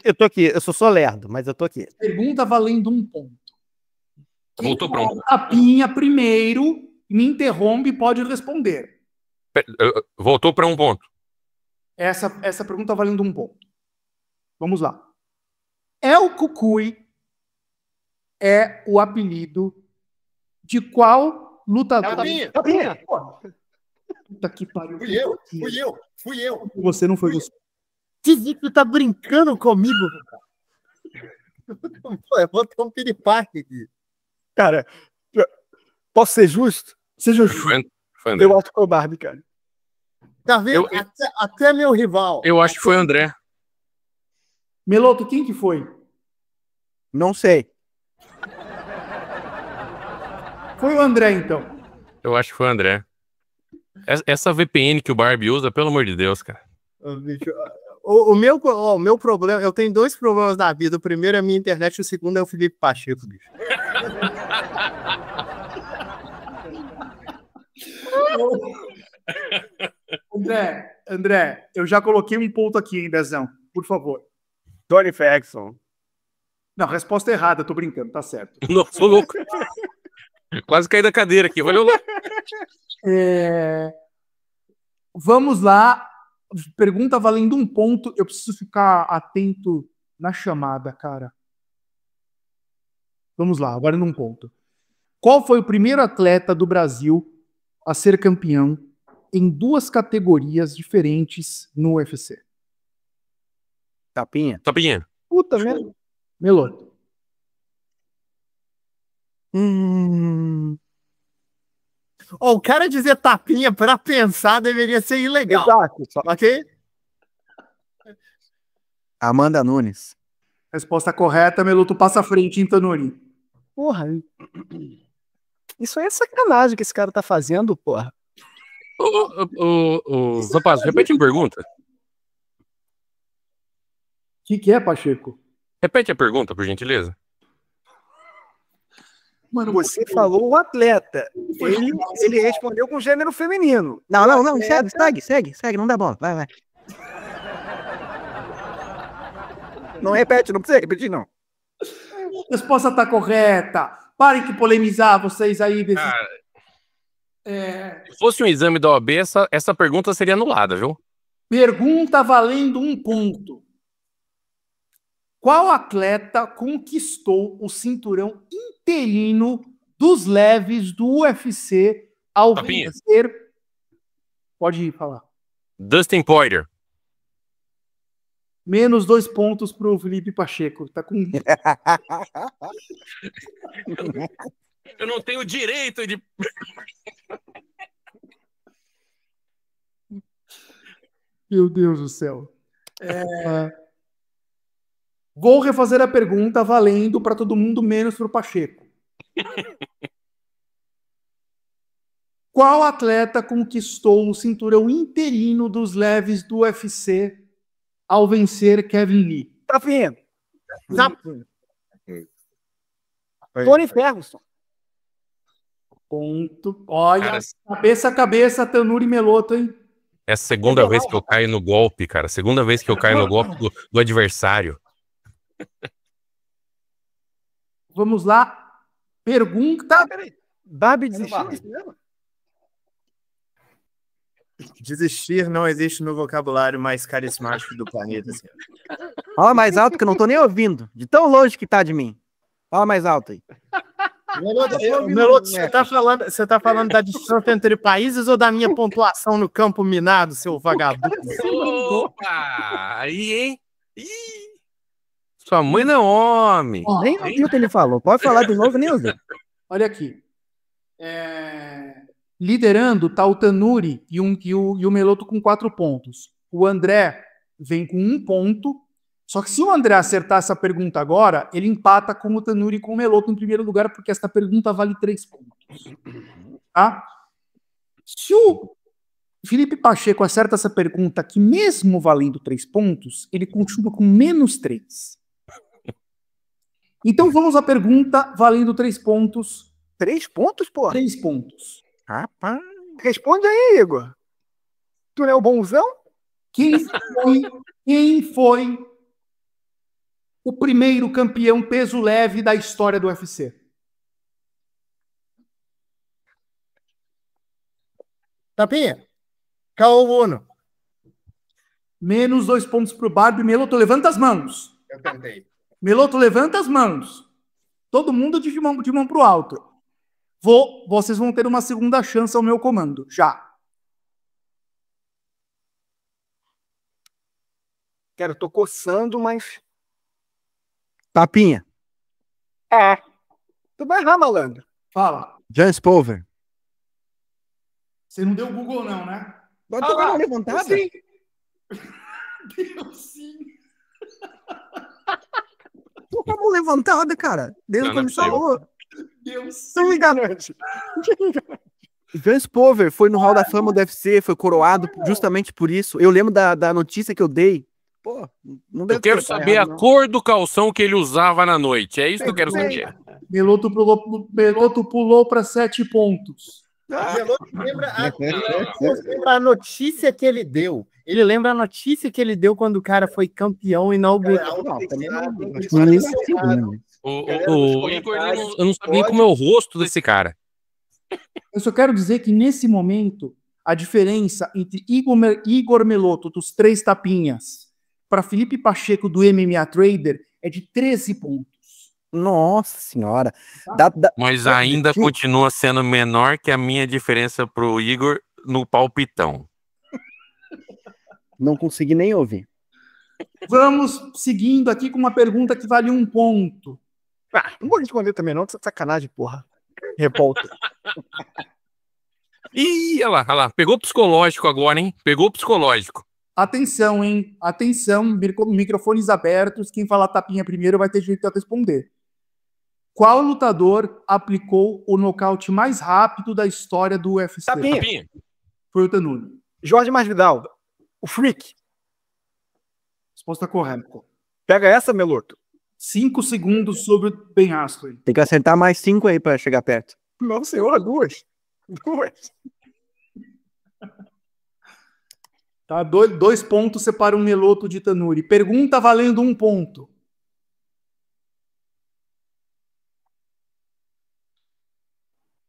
Eu tô aqui, eu sou lerdo, mas eu tô aqui. Pergunta valendo 1 ponto. Voltou para um. Tapinha primeiro, me interrompe e pode responder. Voltou para 1 ponto. Essa pergunta valendo 1 ponto. Vamos lá. El Cucuy é o apelido de qual lutador? Tapinha. Puta que pariu. Fui eu. Você não foi você. Tu tá brincando comigo? Pô, eu vou ter um piripaque aqui. Cara, posso ser justo? Seja justo. Foi André. Eu acho que foi o Barbie, cara. Tá vendo? Até meu rival. Eu acho que foi André. Meloto, quem que foi? Não sei. Foi o André, então. Eu acho que foi André. Essa VPN que o Barbie usa, pelo amor de Deus, cara. Bicho, o meu problema, eu tenho 2 problemas na vida. O primeiro é a minha internet e o segundo é o Felipe Pacheco, bicho. André, eu já coloquei 1 ponto aqui, hein, Dezão? Por favor. Tony Ferguson. Não, resposta errada, tô brincando, tá certo. Nossa, sou louco. Quase caí da cadeira aqui, olha lá. Vamos lá. Pergunta valendo 1 ponto. Eu preciso ficar atento na chamada, cara. Vamos lá, valendo 1 ponto. Qual foi o primeiro atleta do Brasil a ser campeão em 2 categorias diferentes no UFC? Tapinha. Tapinha. Puta merda. Meloto. O cara dizer tapinha pra pensar deveria ser ilegal. Exato. Ok? Amanda Nunes. Resposta correta, Meloto passa à frente, hein, Tanuri? Porra. Isso aí é sacanagem que esse cara tá fazendo, porra. Rapaz, repete a pergunta. O que é, Pacheco? Repete a pergunta, por gentileza. Mano, Você falou o atleta. Ele respondeu com gênero feminino. Não. Segue. Não dá bola. Vai. Não repete, não precisa repetir, não. a resposta tá correta. Parem de polemizar, vocês aí. Se fosse um exame da OAB, essa pergunta seria anulada, viu? Pergunta valendo 1 ponto. Qual atleta conquistou o cinturão interino dos leves do UFC ao Tapinha. vencer Pode falar. Dustin Poirier. Menos 2 pontos pro Felipe Pacheco. Tá com... Eu não tenho direito de... Meu Deus do céu. Vou refazer a pergunta valendo para todo mundo, menos pro Pacheco. Qual atleta conquistou o cinturão interino dos leves do UFC ao vencer Kevin Lee? Tafinha. Tony Ferguson. Ponto. Olha, Cara, cabeça a cabeça, Tanuri Meloto, hein? é a segunda vez que eu caio no golpe, cara. Segunda vez que eu caio no golpe do adversário. Vamos lá. Pergunta. Barbie desistiu? Desistir não existe no vocabulário mais carismático do planeta, senhor. Fala mais alto que eu não tô nem ouvindo. De tão longe que tá de mim. Fala mais alto aí. Meloto, você tá falando da distância entre países ou da minha pontuação no campo minado, seu vagabundo? Opa! Aí, hein? Ih, sua mãe não é homem. Nem ouviu o que ele falou. Pode falar de novo, nem ouviu. Olha aqui. Liderando tá o Tanuri e o Meloto com 4 pontos. O André vem com 1 ponto. Só que se o André acertar essa pergunta agora, ele empata com o Tanuri e com o Meloto em primeiro lugar, porque esta pergunta vale 3 pontos. Tá? Se o Felipe Pacheco acerta essa pergunta aqui, mesmo valendo 3 pontos, ele continua com menos 3. Então vamos à pergunta valendo 3 pontos. 3 pontos, pô? 3 pontos. Rapaz. Responde aí, Igor. Tu não é o bonzão? Quem foi o primeiro campeão peso leve da história do UFC? Tapinha, Caô Uno. Menos 2 pontos pro Barbie. Meloto, levanta as mãos. Eu tentei. Meloto, levanta as mãos. Todo mundo de mão pro alto. Vocês vão ter uma segunda chance ao meu comando. Já. Cara, eu tô coçando, mas... Tapinha. Tu vai errar, malandro. Fala. Jan Spolver. Você não deu Google não, né? Pode tocar uma levantada? Sim. Deus, sim. Tô com a mão levantada, cara. Desde Não, quando não é me falou. Deus. Não me enganante. Jan Spolver foi no Hall da Fama do UFC, foi coroado justamente por isso. Eu lembro da notícia que eu dei. Pô, não deve Eu quero ter saber errado, a não. cor do calção que ele usava na noite. É isso que eu quero saber. Meloto pulou para 7 pontos. Lembra a notícia que ele deu. Ele lembra a notícia que ele deu quando o cara foi campeão inaugural. Não, também não. Acho que não é nesse sentido, né? O Igor, eu não sabia nem como é o rosto desse cara. Eu só quero dizer que nesse momento a diferença entre Igor Meloto dos 3 tapinhas para Felipe Pacheco do MMA Trader é de 13 pontos. Nossa senhora. Mas ainda continua sendo menor que a minha diferença pro Igor no palpitão. Não consegui nem ouvir. Vamos seguindo aqui com uma pergunta que vale 1 ponto. Não vou responder também não, sacanagem, porra. Repolta. Ih, olha lá. Pegou psicológico agora, hein? Pegou psicológico. Atenção, hein? Atenção, microfones abertos. Quem falar tapinha primeiro vai ter direito a responder. Qual lutador aplicou o nocaute mais rápido da história do UFC? Tapinha. Foi o Tanuri. Jorge Masvidal. O Freak. Resposta correta. Pega essa, Meloto. 5 segundos sobre o Ben Askren. Tem que acertar mais 5 aí pra chegar perto. Não, senhor, 2. 2. Tá? 2 pontos separam o Meloto de Tanuri. Pergunta valendo 1 ponto.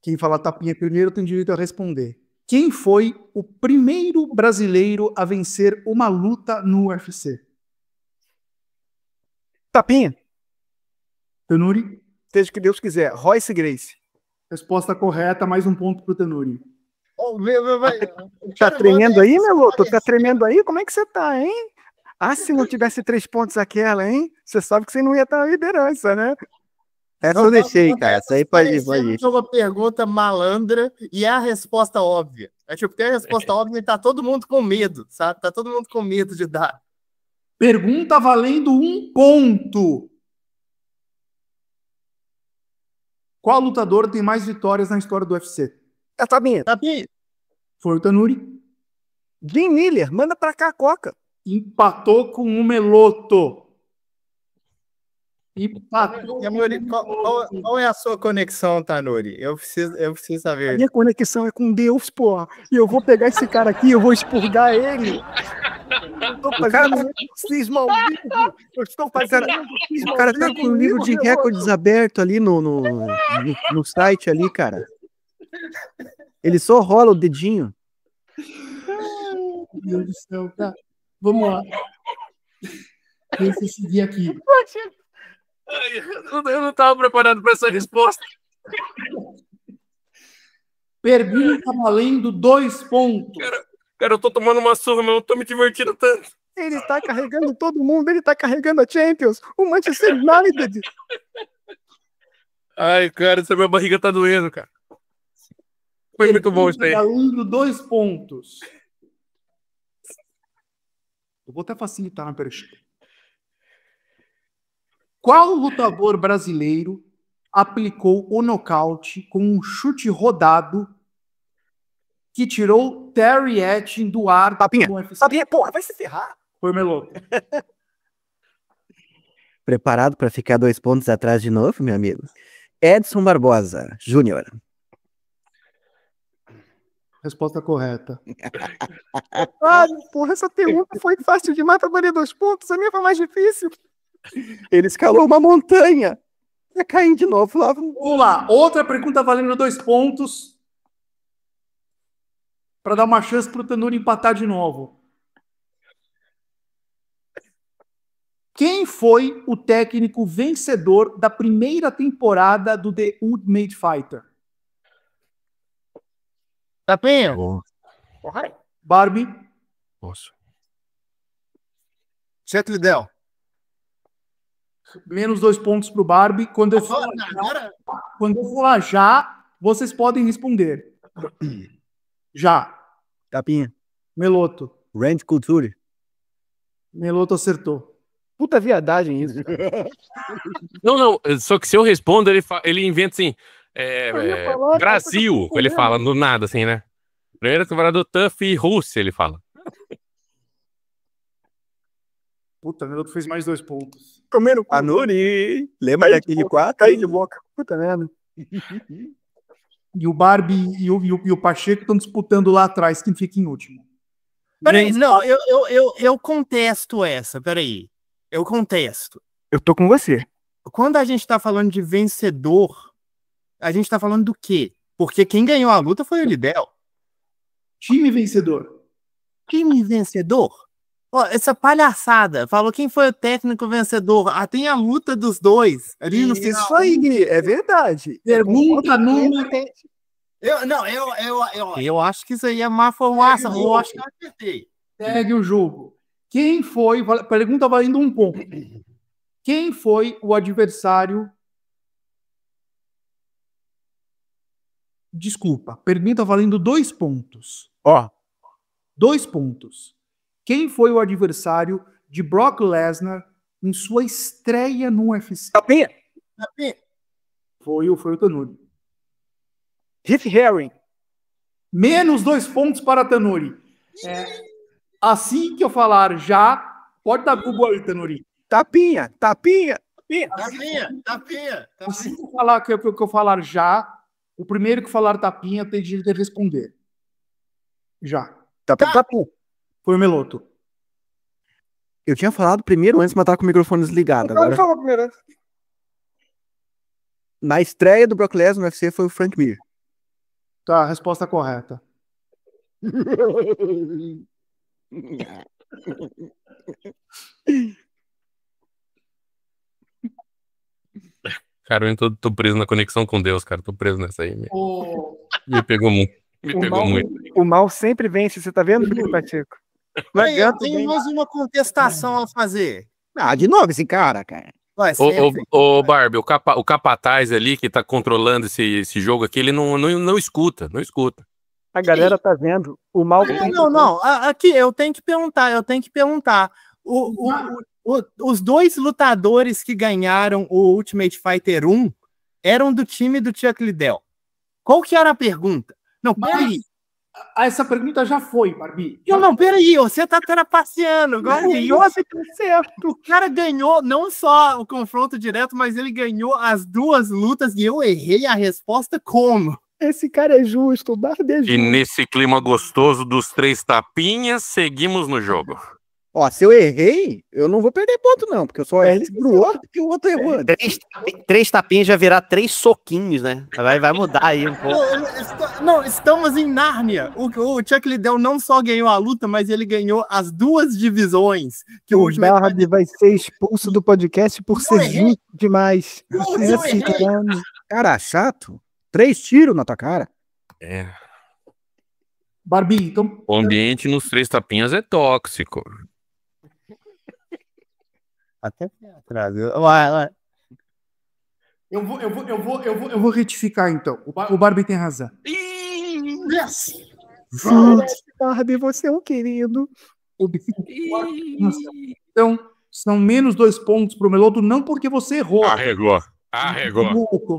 Quem falar tapinha primeiro tem direito a responder. Quem foi o primeiro brasileiro a vencer uma luta no UFC? Tapinha. Tanuri? Seja o que Deus quiser. Royce Gracie. Resposta correta, mais 1 ponto para o Tanuri. Tá tremendo aí, Meloto? Tá tremendo aí? Como é que você tá, hein? Ah, se não tivesse 3 pontos aquela, hein? Você sabe que você não ia estar na liderança, né? Essa eu deixei, cara. Essa aí pode ir. É uma pergunta malandra e é a resposta óbvia. É tipo, tem a resposta óbvia e tá todo mundo com medo, sabe? Tá todo mundo com medo de dar. Pergunta valendo 1 ponto. Qual lutador tem mais vitórias na história do UFC? É, Tabinha. Foi o Tanuri. Jim Miller, manda pra cá a Coca. Empatou com o Meloto. Empatou. Tanuri, qual é a sua conexão, Tanuri? Eu preciso A saber. minha conexão é com Deus, pô. E eu vou pegar esse cara aqui, eu vou expurgar ele. Eu tô fazendo um exorcismo ao vivo. Eu estou fazendo um exorcismo O cara ao tá vivo com o livro de Meloto. recordes aberto ali no site ali, cara. Ele só rola o dedinho. Meu Deus do céu, tá? Vamos lá. Deixa eu seguir aqui. Ai, eu não tava preparado para essa resposta. Pergunta valendo 2 pontos. Cara, eu tô tomando uma surra, mas eu não tô me divertindo tanto. Ele tá carregando todo mundo, ele tá carregando a Champions. O Manchester United. Ai, cara, essa minha barriga tá doendo, cara. Foi muito bom isso aí. Valendo 2 pontos. Eu vou até facilitar na pergunta. Qual lutador brasileiro aplicou o nocaute com um chute rodado que tirou Terry Etting do ar Tapinha, no UFC? Tapinha, porra, vai se ferrar. Foi o Meloto. Preparado para ficar 2 pontos atrás de novo, meu amigo? Edson Barbosa Júnior. Resposta correta. Ah, porra, essa pergunta foi fácil demais pra valer 2 pontos. A minha foi mais difícil. Ele escalou uma montanha. Vai cair de novo lá. Vamos lá. Outra pergunta valendo 2 pontos. Para dar uma chance para o Tanuri empatar de novo. Quem foi o técnico vencedor da primeira temporada do The Ultimate Fighter? Tapinha? Barbie, Posso. Chet Liddell. menos 2 pontos para o Barbie. Quando eu falar já, vocês podem responder. Já. Tapinha. Meloto. Randy Couture. Meloto acertou. Puta viadagem isso. Não, só que se eu respondo, ele inventa assim, ia falar, Brasil, cara, ele fala, do nada, assim, né? Primeira temporada do Tuff Rússia, ele fala. Puta, Meloto fez mais 2 pontos. Comendo cu. Anuri. Lembra daquele 4? Caí de boca. Puta merda. E o Barbie e o Pacheco estão disputando lá atrás quem fica em último. Peraí, não, eu contesto essa, peraí. Eu contesto. Eu tô com você. Quando a gente tá falando de vencedor, a gente tá falando do quê? Porque quem ganhou a luta foi o Liddell. Time vencedor. Time vencedor? Ó, essa palhaçada. Falou quem foi o técnico vencedor. Ah, tem a luta dos dois. Ali no final. Isso aí, é verdade. Pergunta número... Eu acho que isso aí é má formaça. Eu acho que eu acertei. Segue o jogo. Quem foi... Pergunta valendo 1 ponto. Quem foi o adversário... Desculpa. Pergunta valendo 2 pontos. Ó. 2 pontos. Quem foi o adversário de Brock Lesnar em sua estreia no UFC? Tapinha. Foi o Tanuri. Heath Herring. Menos 2 pontos para Tanuri. Assim que eu falar já, pode dar Google aí, Tanuri. Tapinha. Tapinha. Assim que eu falar, que eu falar já, o primeiro que falar tapinha tem direito de responder. Já. Tapinha. Foi o Meloto. Eu tinha falado primeiro antes, mas tava com o microfone desligado. Agora, Fala primeiro. na estreia do Brock Lesnar no UFC foi o Frank Mir. Tá, resposta correta. Cara, eu tô preso na conexão com Deus, cara. Tô preso nessa aí. Me pegou muito. Me O pegou mal, muito. o mal sempre vence, você tá vendo, Felipe Pacheco? Aí, eu Lagarto tenho vem- mais uma contestação a fazer. Ah, de novo esse cara. Vai, Ô, sempre. ô, Barbie, o capataz ali que tá controlando esse jogo aqui, ele não escuta, não escuta. A galera tá vendo. O mal Não. Aqui, eu tenho que perguntar. Os dois lutadores que ganharam o Ultimate Fighter 1 eram do time do Chuck Liddell. Qual que era a pergunta? Não, peraí. Essa pergunta já foi, Barbie. Não, peraí, você tá trapaceando. Agora ganhou, tá certo. o cara ganhou não só o confronto direto, mas ele ganhou as duas lutas e eu errei a resposta como? Esse cara é justo, o Barbie é E justo. nesse clima gostoso dos 3 tapinhas, seguimos no jogo. Ó, se eu errei, eu não vou perder ponto, não, porque eu só errei pro outro que o outro errou. Três tapinhas já virar 3 soquinhos, né? Vai mudar aí um pouco. Não, estamos em Nárnia. O Chuck Liddell não só ganhou a luta, mas ele ganhou as duas divisões. Que o O Ultimate Barbie vai ser expulso do podcast por ser errei. justo demais. Não, Esse eu errei. cara- Cara, chato. 3 tiros na tua cara. É. Barbie, então O ambiente nos 3 tapinhas é tóxico. Até atrás. Vai. eu vou retificar então. O Barbie tem razão. Yes. Barbie, você é um querido. Então, são menos 2 pontos pro Melodo, não porque você errou, Arregou.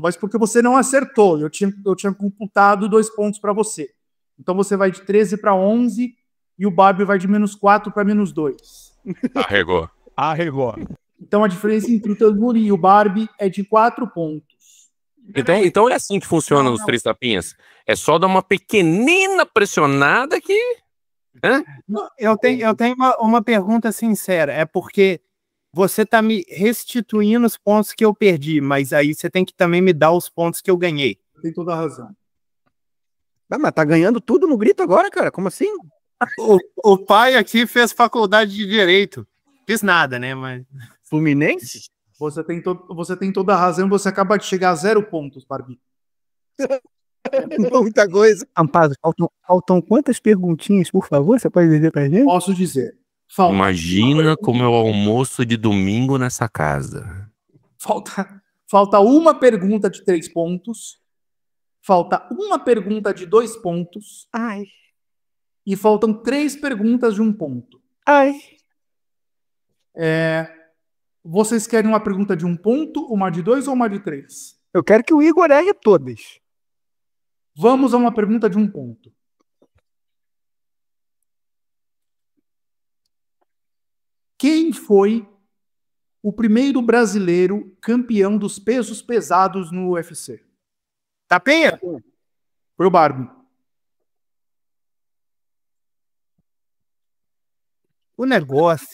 mas porque você não acertou. Eu tinha computado 2 pontos para você. Então você vai de 13 para 11 e o Barbie vai de menos 4 para menos 2. Arregou. Então a diferença entre o Tanuri e o Barbie é de 4 pontos. Então é assim que funciona os 3 tapinhas. É só dar uma pequenina pressionada que... Eu tenho uma pergunta sincera. É porque você tá me restituindo os pontos que eu perdi, mas aí você tem que também me dar os pontos que eu ganhei. Tem toda a razão. Ah, mas tá ganhando tudo no grito agora, cara? Como assim? O pai aqui fez faculdade de Direito. Fiz nada, né? Mas... Fluminense? Você tem toda a razão, você acaba de chegar a 0 pontos, Barbie. Muita coisa. Amparo, faltam quantas perguntinhas, por favor? Você pode dizer pra gente? Posso dizer. Falta, Imagina como é o almoço de domingo nessa casa. falta uma pergunta de 3 pontos. Falta uma pergunta de 2 pontos. Ai, E faltam 3 perguntas de 1 ponto. ai. Vocês querem uma pergunta de 1 ponto, uma de 2 ou uma de 3? Eu quero que o Igor erre todas. Vamos a uma pergunta de 1 ponto. Quem foi o primeiro brasileiro campeão dos pesos pesados no UFC? Tapinha? Foi o Barbie. O negócio.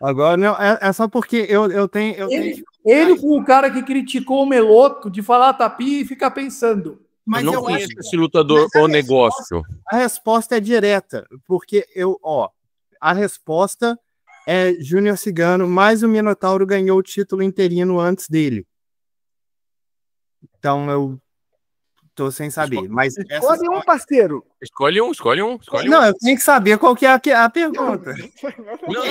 Agora, não, é só porque eu tenho. Ele foi o cara que criticou o Meloto de falar tapinha e ficar pensando. Mas eu não eu conheço acho esse lutador Mas a ou negócio. a resposta é direta, porque a resposta é Júnior Cigano, mas o Minotauro ganhou o título interino antes dele. Então eu tô sem saber. Mas Escolhe um, parceiro. Escolhe um. não, eu tenho que saber qual que é a pergunta. Não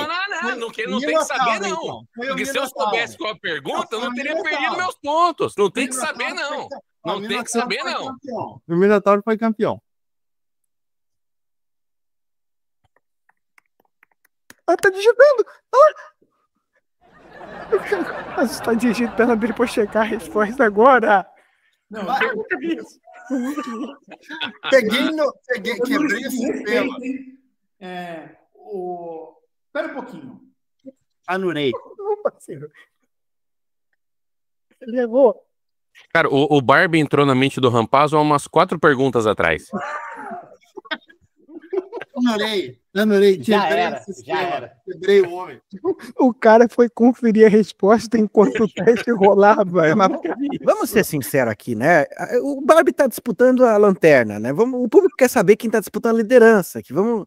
tem que saber, não. Porque se eu soubesse qual a pergunta, eu não teria perdido meus pontos. Não tem que saber, não. Não tem que saber, não. O Minotauro foi campeão. Ah, tá digitando. Ah. Você tá digitando, ele pode checar a resposta agora. Não, Quebrei o sistema. Espera um pouquinho. Anulei. Parceiro. Ele errou. Cara, o Barbie entrou na mente do Rampazzo há umas 4 perguntas atrás. Anulei. Já era. Quebrei o homem. O cara foi conferir a resposta enquanto o teste rolava. É uma porcaria. Vamos ser sinceros aqui, né? O Barbie tá disputando a lanterna, né? O público quer saber quem tá disputando a liderança. Que vamos...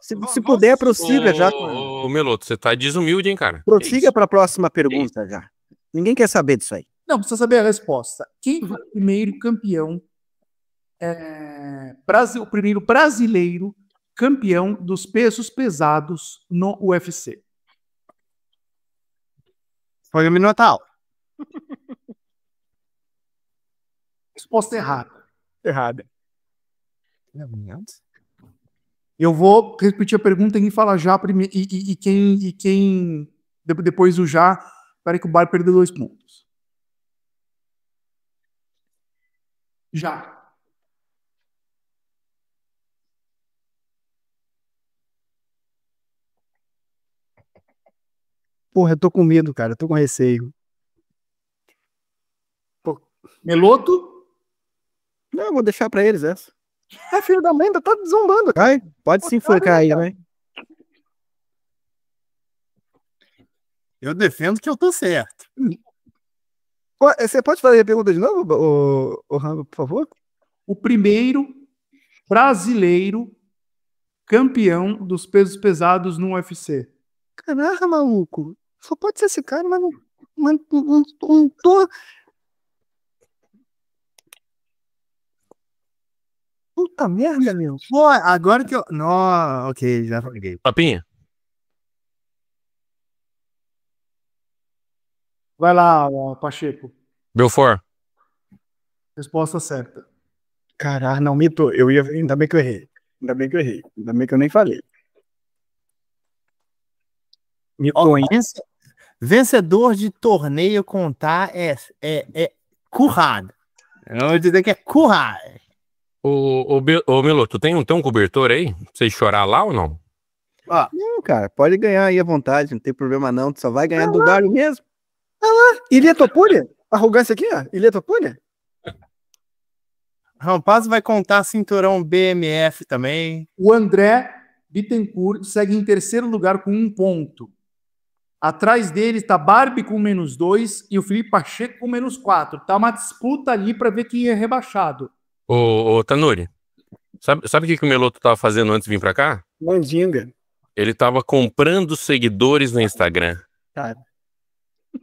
Se puder, prossiga já. Ô, Meloto, você tá desumilde, hein, cara? Prossiga para a próxima pergunta já. Ninguém quer saber disso aí. Não, precisa saber a resposta. Quem foi o primeiro campeão O primeiro brasileiro campeão dos pesos pesados no UFC? Foi o Minotauro. Resposta errada. Errada. Eu vou repetir a pergunta e falar já primeiro. Depois do já. Espera que o Bar perdeu 2 pontos. Já. Porra, eu tô com medo, cara. Eu tô com receio. Meloto? Não, eu vou deixar pra eles essa. Filho da mãe, ainda tá zombando. Vai, pode se enforcar aí, né? Eu defendo que eu tô certo. Você pode fazer a pergunta de novo, ô Rambo, por favor? O primeiro brasileiro campeão dos pesos pesados no UFC. Caraca, maluco. Só pode ser esse cara, mas não tô. Puta merda, meu. Pô, agora que eu. Não, ok, já falei. Papinha? Vai lá, Pacheco. Belfort? Resposta certa. Caralho, não, mito. Ainda bem que eu errei. Ainda bem que eu errei. Ainda bem que eu nem falei. Ó, vencedor de torneio contar é currado. Eu vou dizer que é currado. Ô, Melo, tu tem um cobertor aí? Pra você chorar lá ou não? Não, cara, pode ganhar aí à vontade, não tem problema não. Tu só vai ganhar do Dário mesmo. Ilha Topolha? Arrogância aqui, ó. Ilha Topolha? Rampaz vai contar cinturão BMF também. O André Bittencourt segue em terceiro lugar com 1 ponto. Atrás dele está Barbie com -2 e o Felipe Pacheco com -4. Tá uma disputa ali para ver quem é rebaixado. Ô, Tanuri, sabe o que o Meloto tava fazendo antes de vir pra cá? Mandinga. Ele tava comprando seguidores no Instagram. Cara,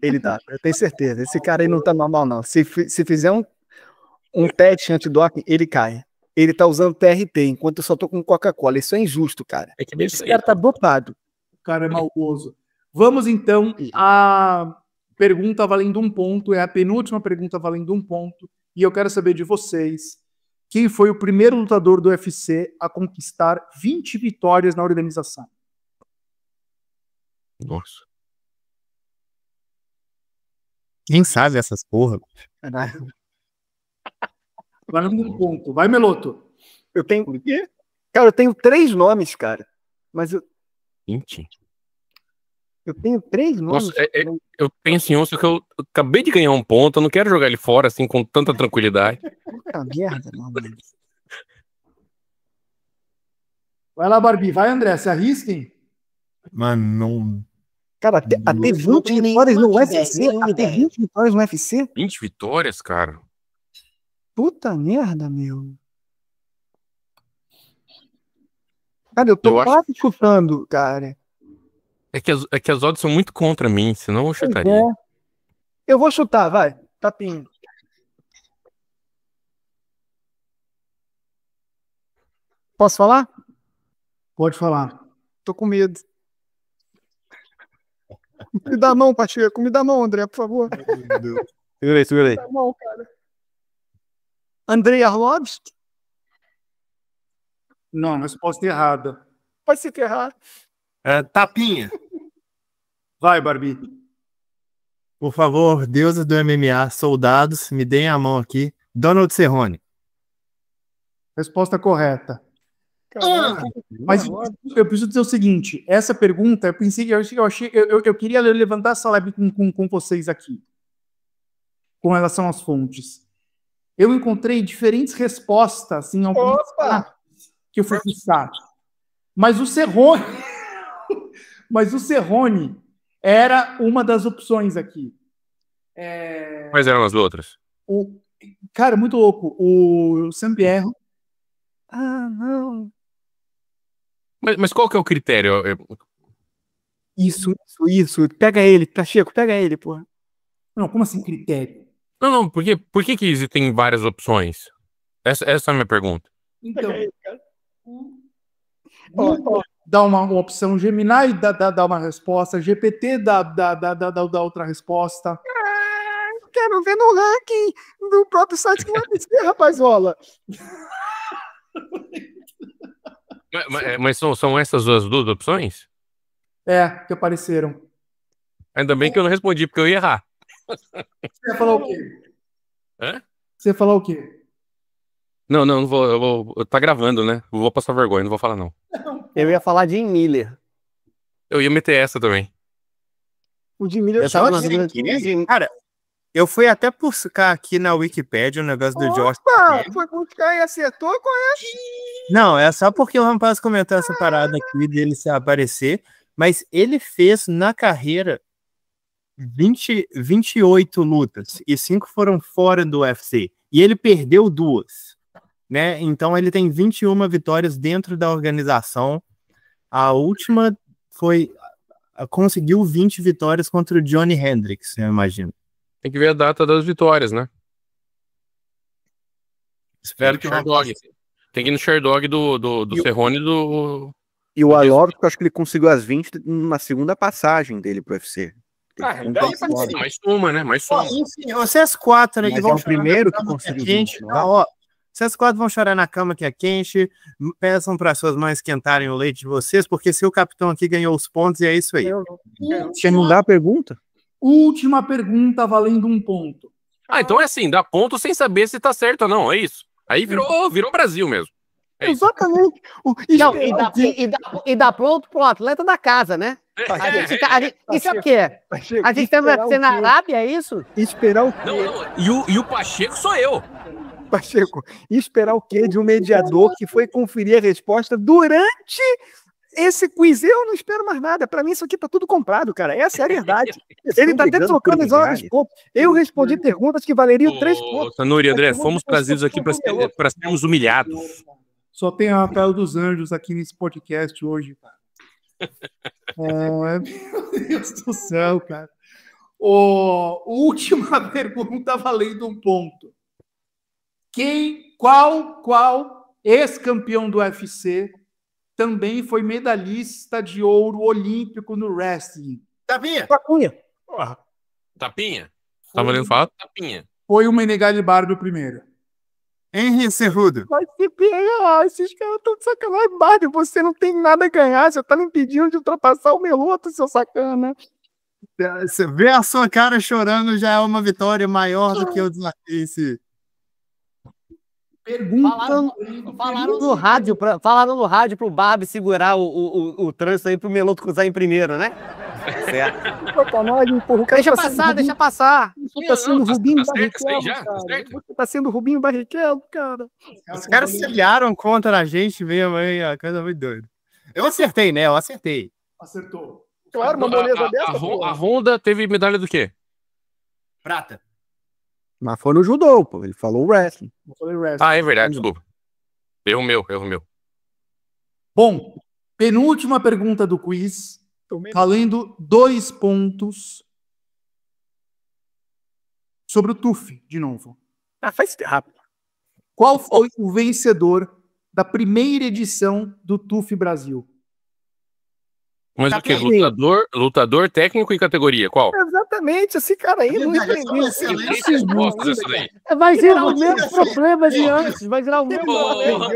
ele tá, eu tenho certeza. Esse cara aí não tá normal, não. Se fizer um teste antidoping, ele cai. Ele tá usando TRT, enquanto eu só tô com Coca-Cola. Isso é injusto, cara. É que deve Esse ser. cara tá dopado. O cara é maldoso. Vamos então à pergunta valendo 1 ponto. É a penúltima pergunta valendo 1 ponto. E eu quero saber de vocês quem foi o primeiro lutador do UFC a conquistar 20 vitórias na organização. Nossa. Quem sabe essas porra? Caralho. Valendo 1 ponto. Vai, Meloto. Eu tenho. Cara, eu tenho 3 nomes, cara. Mas 20? eu tenho 3 nomes. Nossa, eu penso em um, só que eu acabei de ganhar 1 ponto, eu não quero jogar ele fora assim com tanta tranquilidade. Puta merda, mano. Vai lá, Barbie. Vai, André. Se arrisquem. Mano, não. Cara, até 20 vitórias no UFC? Até 20 vitórias no UFC? 20 vitórias, cara? Puta merda, meu. Cara, eu tô Eu acho- quase chutando, cara. É que as odds são muito contra mim, senão eu Pois chutaria. é. Eu vou chutar, vai. Tapinha. Posso falar? Pode falar. Tô com medo. Me dá a mão, Pacheco. Me dá a mão, André, por favor. Segura aí. Me dá a mão, cara. Andrei Arlovski? Não, resposta errada. Pode se ferrar. Tapinha. Vai, Barbie. Por favor, deuses do MMA, soldados, me deem a mão aqui. Donald Cerrone. Resposta correta. Caraca. Mas eu preciso dizer o seguinte: essa pergunta, eu queria levantar essa leve com vocês aqui, com relação às fontes. Eu encontrei diferentes respostas em algumas Opa! que eu fui buscar. Mas o Cerrone, era uma das opções aqui. Quais eram as outras? Cara, muito louco. O Sampierre. Ah, não. Mas qual que é o critério? Isso. Pega ele, Pacheco, pega ele, porra. Não, como assim critério? Não, por que existem várias opções? Essa é a minha pergunta. Então, dá uma opção Gemini, dá uma resposta. GPT dá outra resposta. Quero ver no ranking do próprio site do UFC, rapazola. Mas são essas as duas opções? É, que apareceram. Ainda bem que eu não respondi, porque eu ia errar. Você ia falar o quê? Hã? Você ia falar o quê? Não vou. Tá gravando, né? Eu vou passar vergonha, não vou falar, não. Eu ia falar de Jim Miller. Eu ia meter essa também. O Jim Miller Eu tava na só dúvida assim. Cara, eu fui até buscar aqui na Wikipédia o negócio do Josh. Opa, foi buscar e acertou com Não, é só porque o rapaz comentou essa parada aqui dele se aparecer, mas ele fez na carreira 28 lutas e 5 foram fora do UFC. E ele perdeu 2, né? Então ele tem 21 vitórias dentro da organização. A última foi conseguiu 20 vitórias contra o Johnny Hendricks, eu imagino. Tem que ver a data das vitórias, né? Espero que Tem que ir no Sherdog do Cerrone do. E o Arlovski, eu acho que ele conseguiu as 20 na segunda passagem dele pro UFC. Mais uma, né? Mais uma. Enfim, vocês 4 aí Mas vão é o primeiro que conseguiu 20, não é? ó, vocês 4 vão chorar na cama que é quente, peçam para suas mães esquentarem o leite de vocês, porque se o capitão aqui ganhou os pontos, e é isso aí. Você não dá a pergunta? Última pergunta valendo 1 ponto. Ah, então é assim, dá ponto sem saber se tá certo ou não, é isso. Aí virou Brasil mesmo. É isso. exatamente. Não, e dá pronto pro atleta da casa, né? Isso é o quê? A gente tem UFC na Arábia, é isso? Esperar o quê? Não. E o Pacheco sou eu. Pacheco, esperar o quê de um mediador que foi conferir a resposta durante esse quiz? Eu não espero mais nada. Pra mim, isso aqui tá tudo comprado, cara. Essa é a verdade. Ele tá até trocando as horas de ponto. Eu respondi perguntas que valeriam 3 pontos. Tanuri, André, fomos trazidos aqui para sermos humilhados. Só tem a Rafael dos Anjos aqui nesse podcast hoje, cara. Meu Deus do céu, cara. Última pergunta valendo 1 ponto. Qual ex-campeão do UFC também foi medalhista de ouro olímpico no wrestling? Tapinha! Tapinha? Tá valendo falar? Tapinha. Foi o Menegali Barber o primeiro. Henry Cerrudo. Vai se pegar, esses caras estão de sacanagem. Barney, você não tem nada a ganhar, você tá me impedindo de ultrapassar o Meloto, seu sacana. Você vê a sua cara chorando, já é uma vitória maior do que o desafio. Falaram no rádio pro Barbie segurar o trânsito aí pro Meloto cruzar em primeiro, né? Certo. Sacanagem, porra, o cara Deixa passar. Você tá sendo Rubinho Tá certo, Barrichello, já, tá cara. certo. Você tá sendo Rubinho Barrichello, cara. Os caras se aliaram contra a gente mesmo, aí, a coisa muito doida. Eu acertei, né? Eu acertei. Acertou. Claro, uma moleza dessa, A Honda teve medalha do quê? Prata. Mas foi no judô, pô. Ele falou wrestling. Eu falei wrestling. Ah, é verdade, desculpa. Erro meu. Bom, penúltima pergunta do quiz, valendo 2 pontos sobre o TUF, de novo. Faz rápido. Qual foi o vencedor da primeira edição do TUF Brasil? Mas o quê? Lutador, técnico e categoria? Qual? Exatamente, esse cara aí não entendeu. Excelente resposta essa daí. Vai gerar o mesmo problema de antes. Vai gerar o mesmo problema.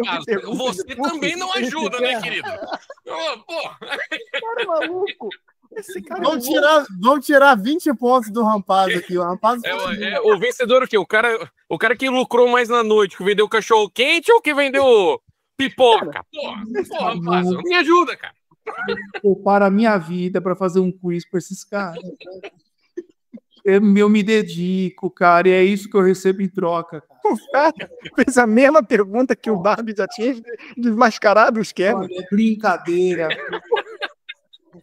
Você também não ajuda, né, querido? Cara maluco. Esse cara Vamos tirar 20 pontos do Rampaz aqui. O Rampaz o vencedor o quê? O cara que lucrou mais na noite, que vendeu cachorro quente ou que vendeu pipoca? Porra, Rampaz, me ajuda, cara. Para a minha vida para fazer um quiz para esses caras. Eu me dedico, cara, e é isso que eu recebo em troca. Cara. O cara fez a mesma pergunta que o Barbie já tinha desmascarado o esquema. É brincadeira.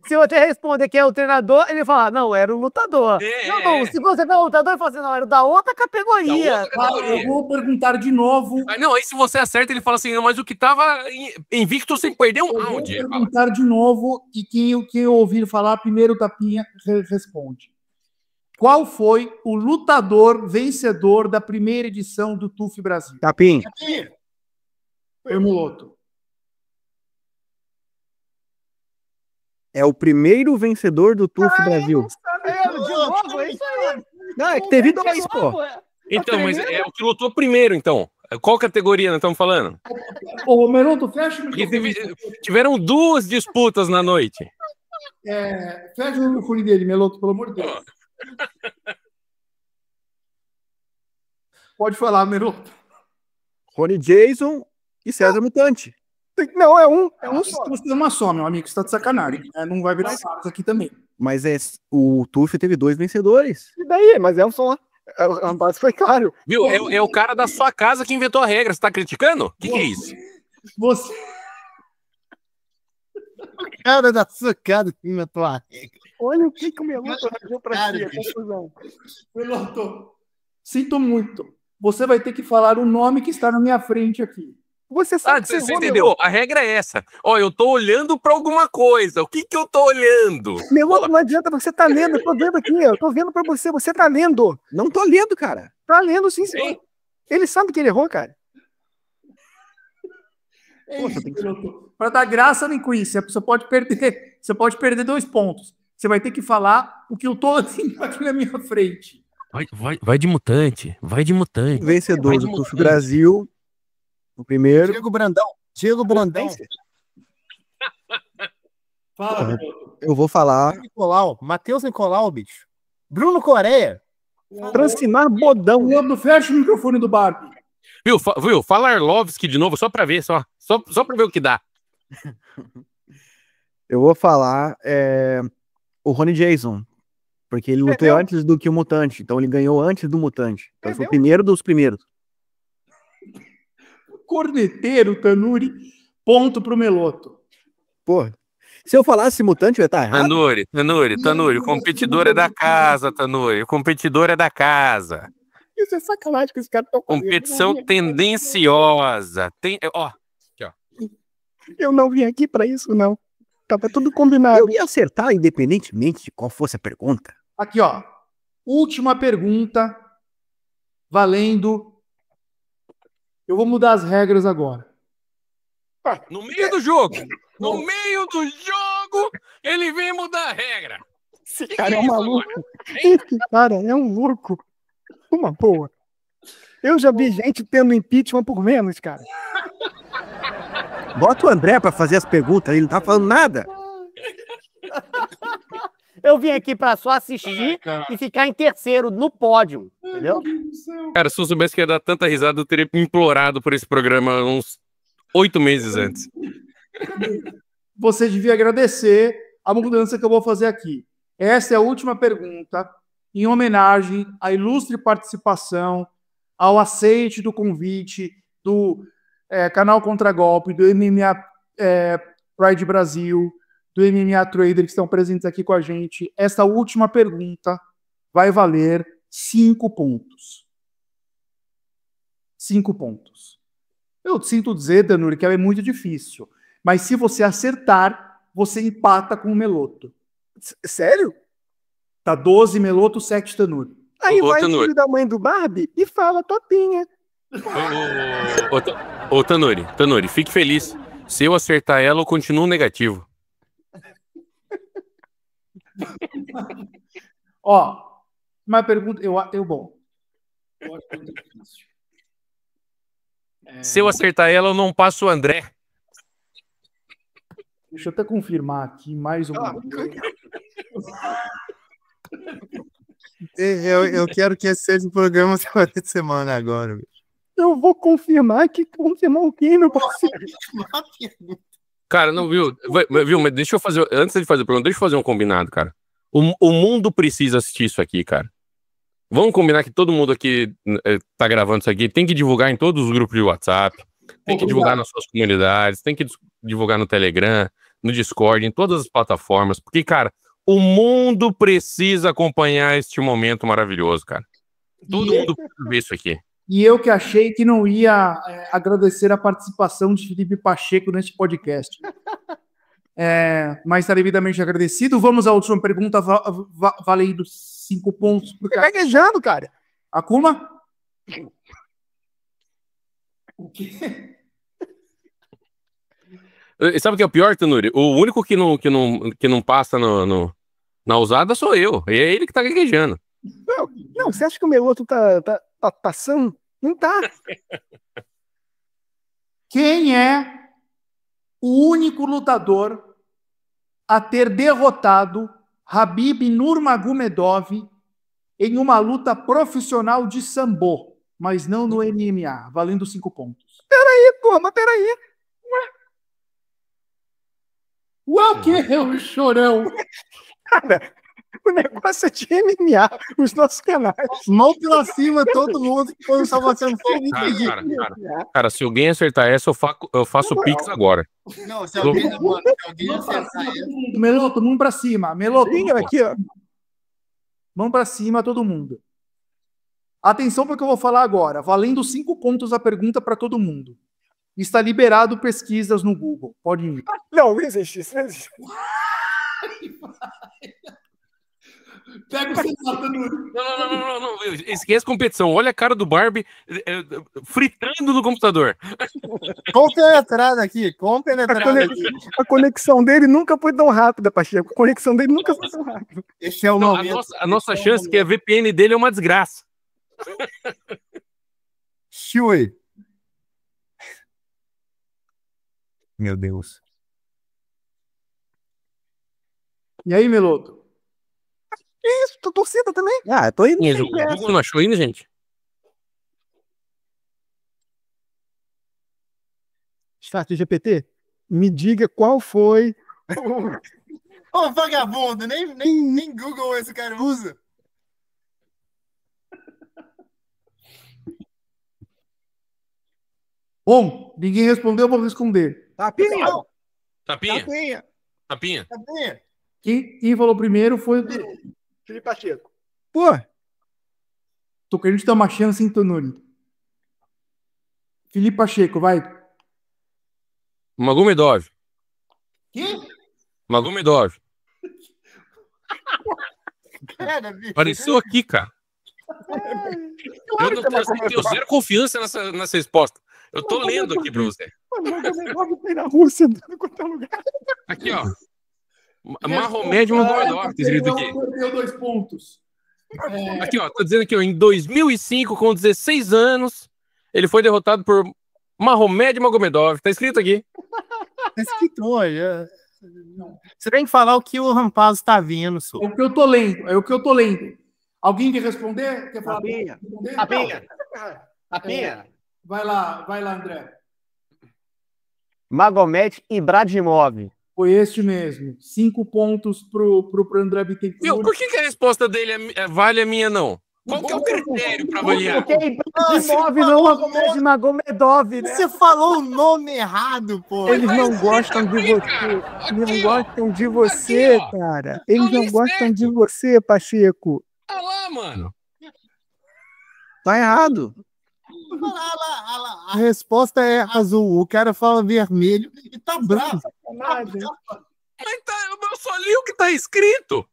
Se você responder que é o treinador, ele fala, não, era o lutador. Não, se você não é o lutador, ele fala assim, não, era da outra categoria. Eu vou perguntar de novo. Não, aí se você acerta, ele fala assim, não, mas o que tava invicto sem perder um round. Eu vou perguntar de novo e quem eu ouvir falar, primeiro o Tapinha responde. Qual foi o lutador vencedor da primeira edição do TUF Brasil? Tapim. Foi o Moloto. É o primeiro vencedor do TUF Brasil. De novo, é isso aí. Não, é que teve dois, pô. Então, mas é o que lutou primeiro, então. Qual categoria nós estamos falando? Ô, Meloto, fecha o Porque microfone. tiveram 2 disputas na noite. Fecha o microfone dele, Meloto, pelo amor de Deus. Pode falar, Meloto. Rony Jason e César Mutante. Não, é um só. Você é uma só, meu amigo. Você tá de sacanagem. Não vai virar fatos aqui também. Mas o TUF teve 2 vencedores. E daí? Mas é um só. A base foi claro. Viu? É o cara da sua casa que inventou a regra. Você tá criticando? O que é isso? Você... Cara da sua cara que inventou a regra. Olha o que o Meloto arranjou pra si, a confusão. Meloto, sinto muito. Você vai ter que falar o nome que está na minha frente aqui. Você sabe que Você entendeu? A regra é essa. Ó, eu tô olhando pra alguma coisa. O que eu tô olhando? Meloto, não adianta, você tá lendo. Eu tô vendo aqui, eu tô vendo pra você. Você tá lendo. Não tô lendo, cara. Tá lendo sim, senhor. Ele sabe que ele errou, cara. Para dar graça nem com isso, você pode perder 2 pontos. Você vai ter que falar o que eu tô assim, aqui na minha frente. Vai de mutante. Vai de mutante. Vencedor do TUF Brasil. O primeiro. Diego Brandão. Fala, Eu vou falar. Matheus Nicolau, bicho. Bruno Coreia. Francimar Bodão. Fecha o microfone do Barbie. Viu? Fala Arlovski de novo, só pra ver, só pra ver o que dá. Eu vou falar o Rony Jason. Porque ele lutou antes do que o Mutante. Então ele ganhou antes do Mutante. Então ele foi o primeiro dos primeiros. Corneteiro, Tanuri. Ponto pro Meloto. Pô, se eu falasse Mutante, eu ia estar errado. Tanuri, o competidor é da casa, Tanuri. O competidor é da casa. Isso é sacanagem que esse cara tá fazendo. Competição tendenciosa. Aqui, ó. Eu não vim aqui pra isso, não. Tava tudo combinado. Eu ia acertar independentemente de qual fosse a pergunta. Aqui, ó. Última pergunta. Valendo. Eu vou mudar as regras agora. No meio do jogo! No meio do jogo, ele vem mudar a regra. Esse cara é um maluco. Esse cara é um louco. Uma boa. Eu já vi gente tendo impeachment por menos, cara. Bota o André pra fazer as perguntas, ele não tá falando nada. Eu vim aqui pra só assistir e ficar em terceiro no pódio, entendeu? Cara, se eu soubesse que ia dar tanta risada, eu teria implorado por esse programa uns 8 meses antes. Você devia agradecer a mudança que eu vou fazer aqui. Essa é a última pergunta, em homenagem à ilustre participação, ao aceite do convite do canal Contragolpe, do MMA Pride Brasil, do MMA Trader, que estão presentes aqui com a gente. Essa última pergunta vai valer 5 pontos. 5 pontos. Eu sinto dizer, Danuri, que ela é muito difícil. Mas se você acertar, você empata com o Meloto. Sério? Tá 12 Meloto, 7 Tanuri. Aí vai o filho da mãe do Barbie e fala topinha. Ô, Tanuri, fique feliz. Se eu acertar ela, eu continuo negativo. Ó, uma pergunta, bom. Eu acho muito difícil. Se eu acertar ela, eu não passo o André. Deixa eu até confirmar aqui mais uma vez. Eu quero que esse seja o programa de semana agora, bicho. Eu vou confirmar o quê, meu parceiro? Cara, não, viu? Mas deixa eu fazer, antes de fazer a pergunta, deixa eu fazer um combinado, cara. O mundo precisa assistir isso aqui, cara. Vamos combinar que todo mundo aqui tá gravando isso aqui, tem que divulgar em todos os grupos de WhatsApp, tem que divulgar nas suas comunidades, tem que divulgar no Telegram, no Discord, em todas as plataformas, porque, cara, o mundo precisa acompanhar este momento maravilhoso, cara. Todo mundo precisa ver isso aqui. E eu que achei que não ia agradecer a participação de Felipe Pacheco neste podcast. Mas está devidamente agradecido. Vamos à última pergunta, valendo 5 pontos pro Fica gaguejando, cara. Akuma? O quê? E sabe o que é o pior, Tanuri? O único que não passa na usada sou eu. E é ele que tá gaguejando. Não, você acha que o Meloto tá passando? Não tá. Quem é o único lutador a ter derrotado Khabib Nurmagomedov em uma luta profissional de sambo, mas não no MMA, valendo 5 pontos? Pô, mas peraí. Ué, o que é o chorão? Cara, o negócio é de MMA, os nossos canais. Mão pra cima, todo mundo que foi só você não foi Cara, se alguém acertar essa, eu faço o Pix agora. Não, se alguém acertar essa. Meloto, mão pra cima. Meloto, Sim, aqui, ó. mão pra cima, todo mundo. Atenção para o que eu vou falar agora. Valendo 5 pontos a pergunta para todo mundo. Está liberado pesquisas no Google. Pode ir. Não existe isso, não existe. Pega o celular, Tanuri. Não. Esquece competição. Olha a cara do Barbie fritando no computador. Compenetrado aqui, compenetrado aqui. A conexão dele nunca foi tão rápida, Pacheco. A conexão dele nunca foi tão rápida. Esse é o Não, momento. a nossa chance, que a VPN dele é uma desgraça. Chui. Meu Deus. E aí, Meloto? Que isso? Tô torcida também. Ah, tô indo. O Google não achou ainda, gente? Chat GPT, me diga qual foi. Ô, vagabundo, nem Google esse cara usa. Bom, ninguém respondeu, eu vou responder. Tapinha. Tapinha? Tapinha. Quem falou primeiro foi... Felipe Pacheco. Pô, Tô querendo te dar uma chance, hein, Tanuri? Felipe Pacheco, vai. Magomedov. Que? Magomedov. Cara, bicho. Apareceu aqui, cara. Eu tenho zero confiança nessa resposta. Eu tô lendo aqui pra você. Magomedov tem na Rússia, em qualquer lugar. Aqui, ó. Mahomed Magomedov, tá escrito aqui. Perdeu 2 pontos. Aqui, ó. Tá dizendo aqui, ó. Em 2005, com 16 anos, ele foi derrotado por Mahomed Magomedov. Tá escrito aqui. Tá escrito hoje. Você tem que falar o que o Rampazzo tá vendo, só. É o que eu tô lendo. Alguém quer responder? Quer falar? Tapinha. Vai lá, André. Magomed Ibrahimov. Foi este mesmo. 5 pontos pro André Bittencourt. Viu? Por que a resposta dele vale a minha, não? Qual que é o critério pra avaliar? Porque Ibrahimov não é de Magomedov, né? Você falou o nome errado, pô. Eles não gostam de você. Eles não gostam de você, cara. Eles não gostam de você, Pacheco. Tá lá, mano. Tá errado. A resposta é azul. O cara fala vermelho e tá bravo. Mas eu só li o que tá escrito.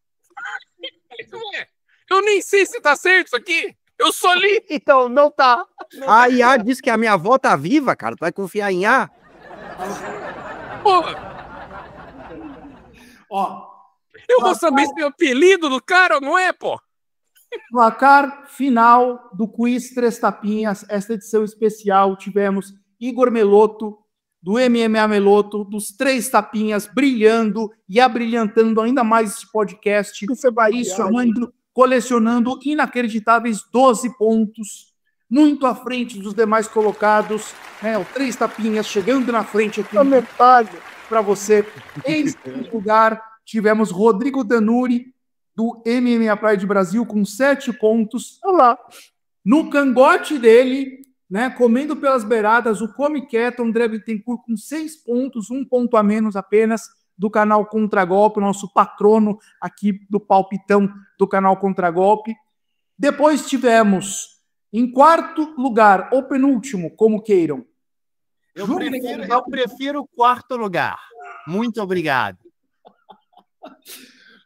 Eu nem sei se tá certo isso aqui. Eu só li. Então, não tá. A IA disse que a minha avó tá viva, cara. Tu vai confiar em IA? Porra, Ó, eu vou saber se é o apelido do cara ou não é, pô. placar final do quiz Três Tapinhas, esta edição especial, tivemos Igor Meloto, do MMA Meloto, dos Três Tapinhas, brilhando e abrilhantando ainda mais esse podcast, colecionando inacreditáveis 12 pontos, muito à frente dos demais colocados, né? O Três Tapinhas chegando na frente aqui para você. Em segundo lugar, tivemos Rodrigo Danuri, do MMA Pride Brasil, com 7 pontos. Olha lá. No cangote dele, né, comendo pelas beiradas, o Come Quieto, André Bittencourt, com 6 pontos, 1 ponto a menos apenas, do canal Contragolpe, nosso patrono aqui do palpitão do canal Contragolpe. Depois tivemos, em quarto lugar, ou penúltimo, como queiram. Eu prefiro o quarto lugar. Muito obrigado.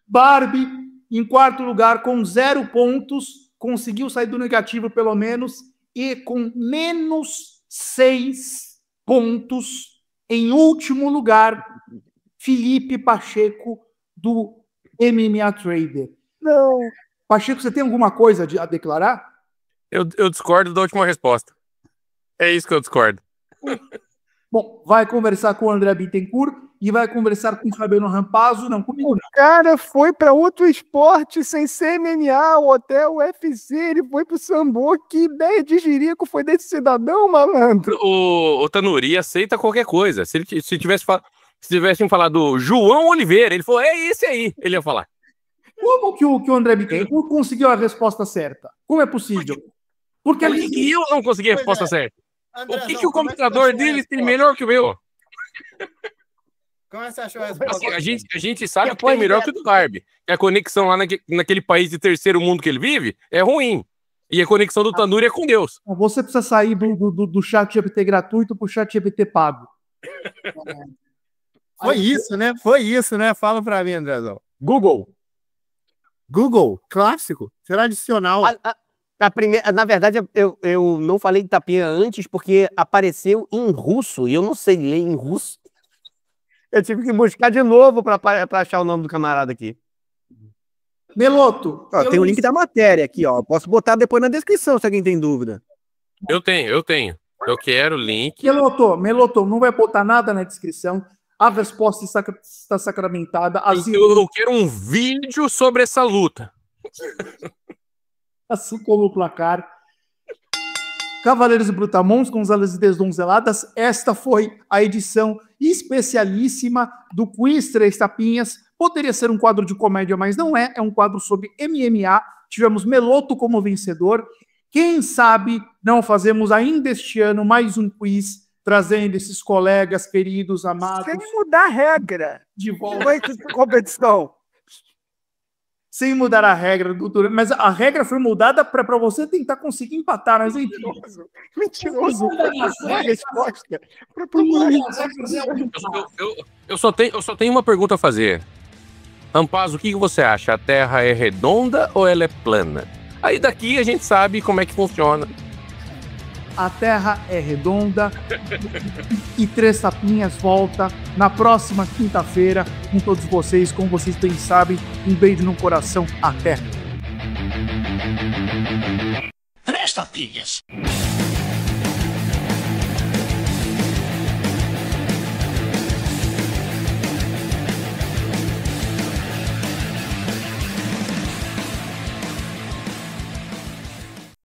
Barbie, Em quarto lugar, com 0 pontos, conseguiu sair do negativo pelo menos, e com menos 6 pontos, em último lugar, Felipe Pacheco, do MMA Trader. Não. Pacheco, você tem alguma coisa a declarar? Eu discordo da última resposta. É isso que eu discordo. Bom, vai conversar com o André Bittencourt e vai conversar com o Fabiano Rampazzo, não comigo. O cara foi para outro esporte sem ser MMA, o hotel UFC, ele foi pro Sambo. Que ideia de jirico foi desse cidadão, malandro? O Tanuri aceita qualquer coisa. Se tivessem falado João Oliveira, ele falou, é esse aí. Ele ia falar. Como que o André Bittencourt conseguiu a resposta certa? Como é possível? Porque Por que eu não consegui a resposta certa? O que o computador dele tem melhor que o meu? Como é que você achou a resposta? Assim, a gente sabe que é melhor que o do Garbi. Que a conexão lá naquele país de terceiro mundo que ele vive é ruim. E a conexão do Tanuri é com Deus. Você precisa sair do chat GPT gratuito pro chat GPT pago. Foi isso, né? Fala pra mim, Andrezão. Google, clássico. Será adicional. A primeira, na verdade, eu não falei de tapinha antes porque apareceu em russo e eu não sei ler em russo. Eu tive que buscar de novo para achar o nome do camarada aqui. Meloto. Ó, tem o link da matéria aqui, ó. Posso botar depois na descrição se alguém tem dúvida. Eu tenho. Eu quero o link. Meloto, não vai botar nada na descrição. A resposta está sacramentada. Eu quero um vídeo sobre essa luta. Assim como o placar. Cavaleiros e Brutamontes, Gonzalez e Desdonzeladas. Esta foi a edição especialíssima do Quiz Três Tapinhas. Poderia ser um quadro de comédia, mas não é. É um quadro sobre MMA. Tivemos Meloto como vencedor. Quem sabe não fazemos ainda este ano mais um quiz, trazendo esses colegas queridos, amados. Sem mudar a regra. De volta. Foi competição. Sem mudar a regra, doutor. Mas a regra foi mudada para você tentar conseguir empatar. Mas Mentiroso. Resposta. Eu só tenho uma pergunta a fazer. Rampazzo, o que você acha? A Terra é redonda ou ela é plana? Aí daqui a gente sabe como é que funciona. A Terra é redonda e Três Tapinhas volta na próxima quinta-feira com todos vocês. Como vocês bem sabem, um beijo no coração. Até! Três Tapinhas.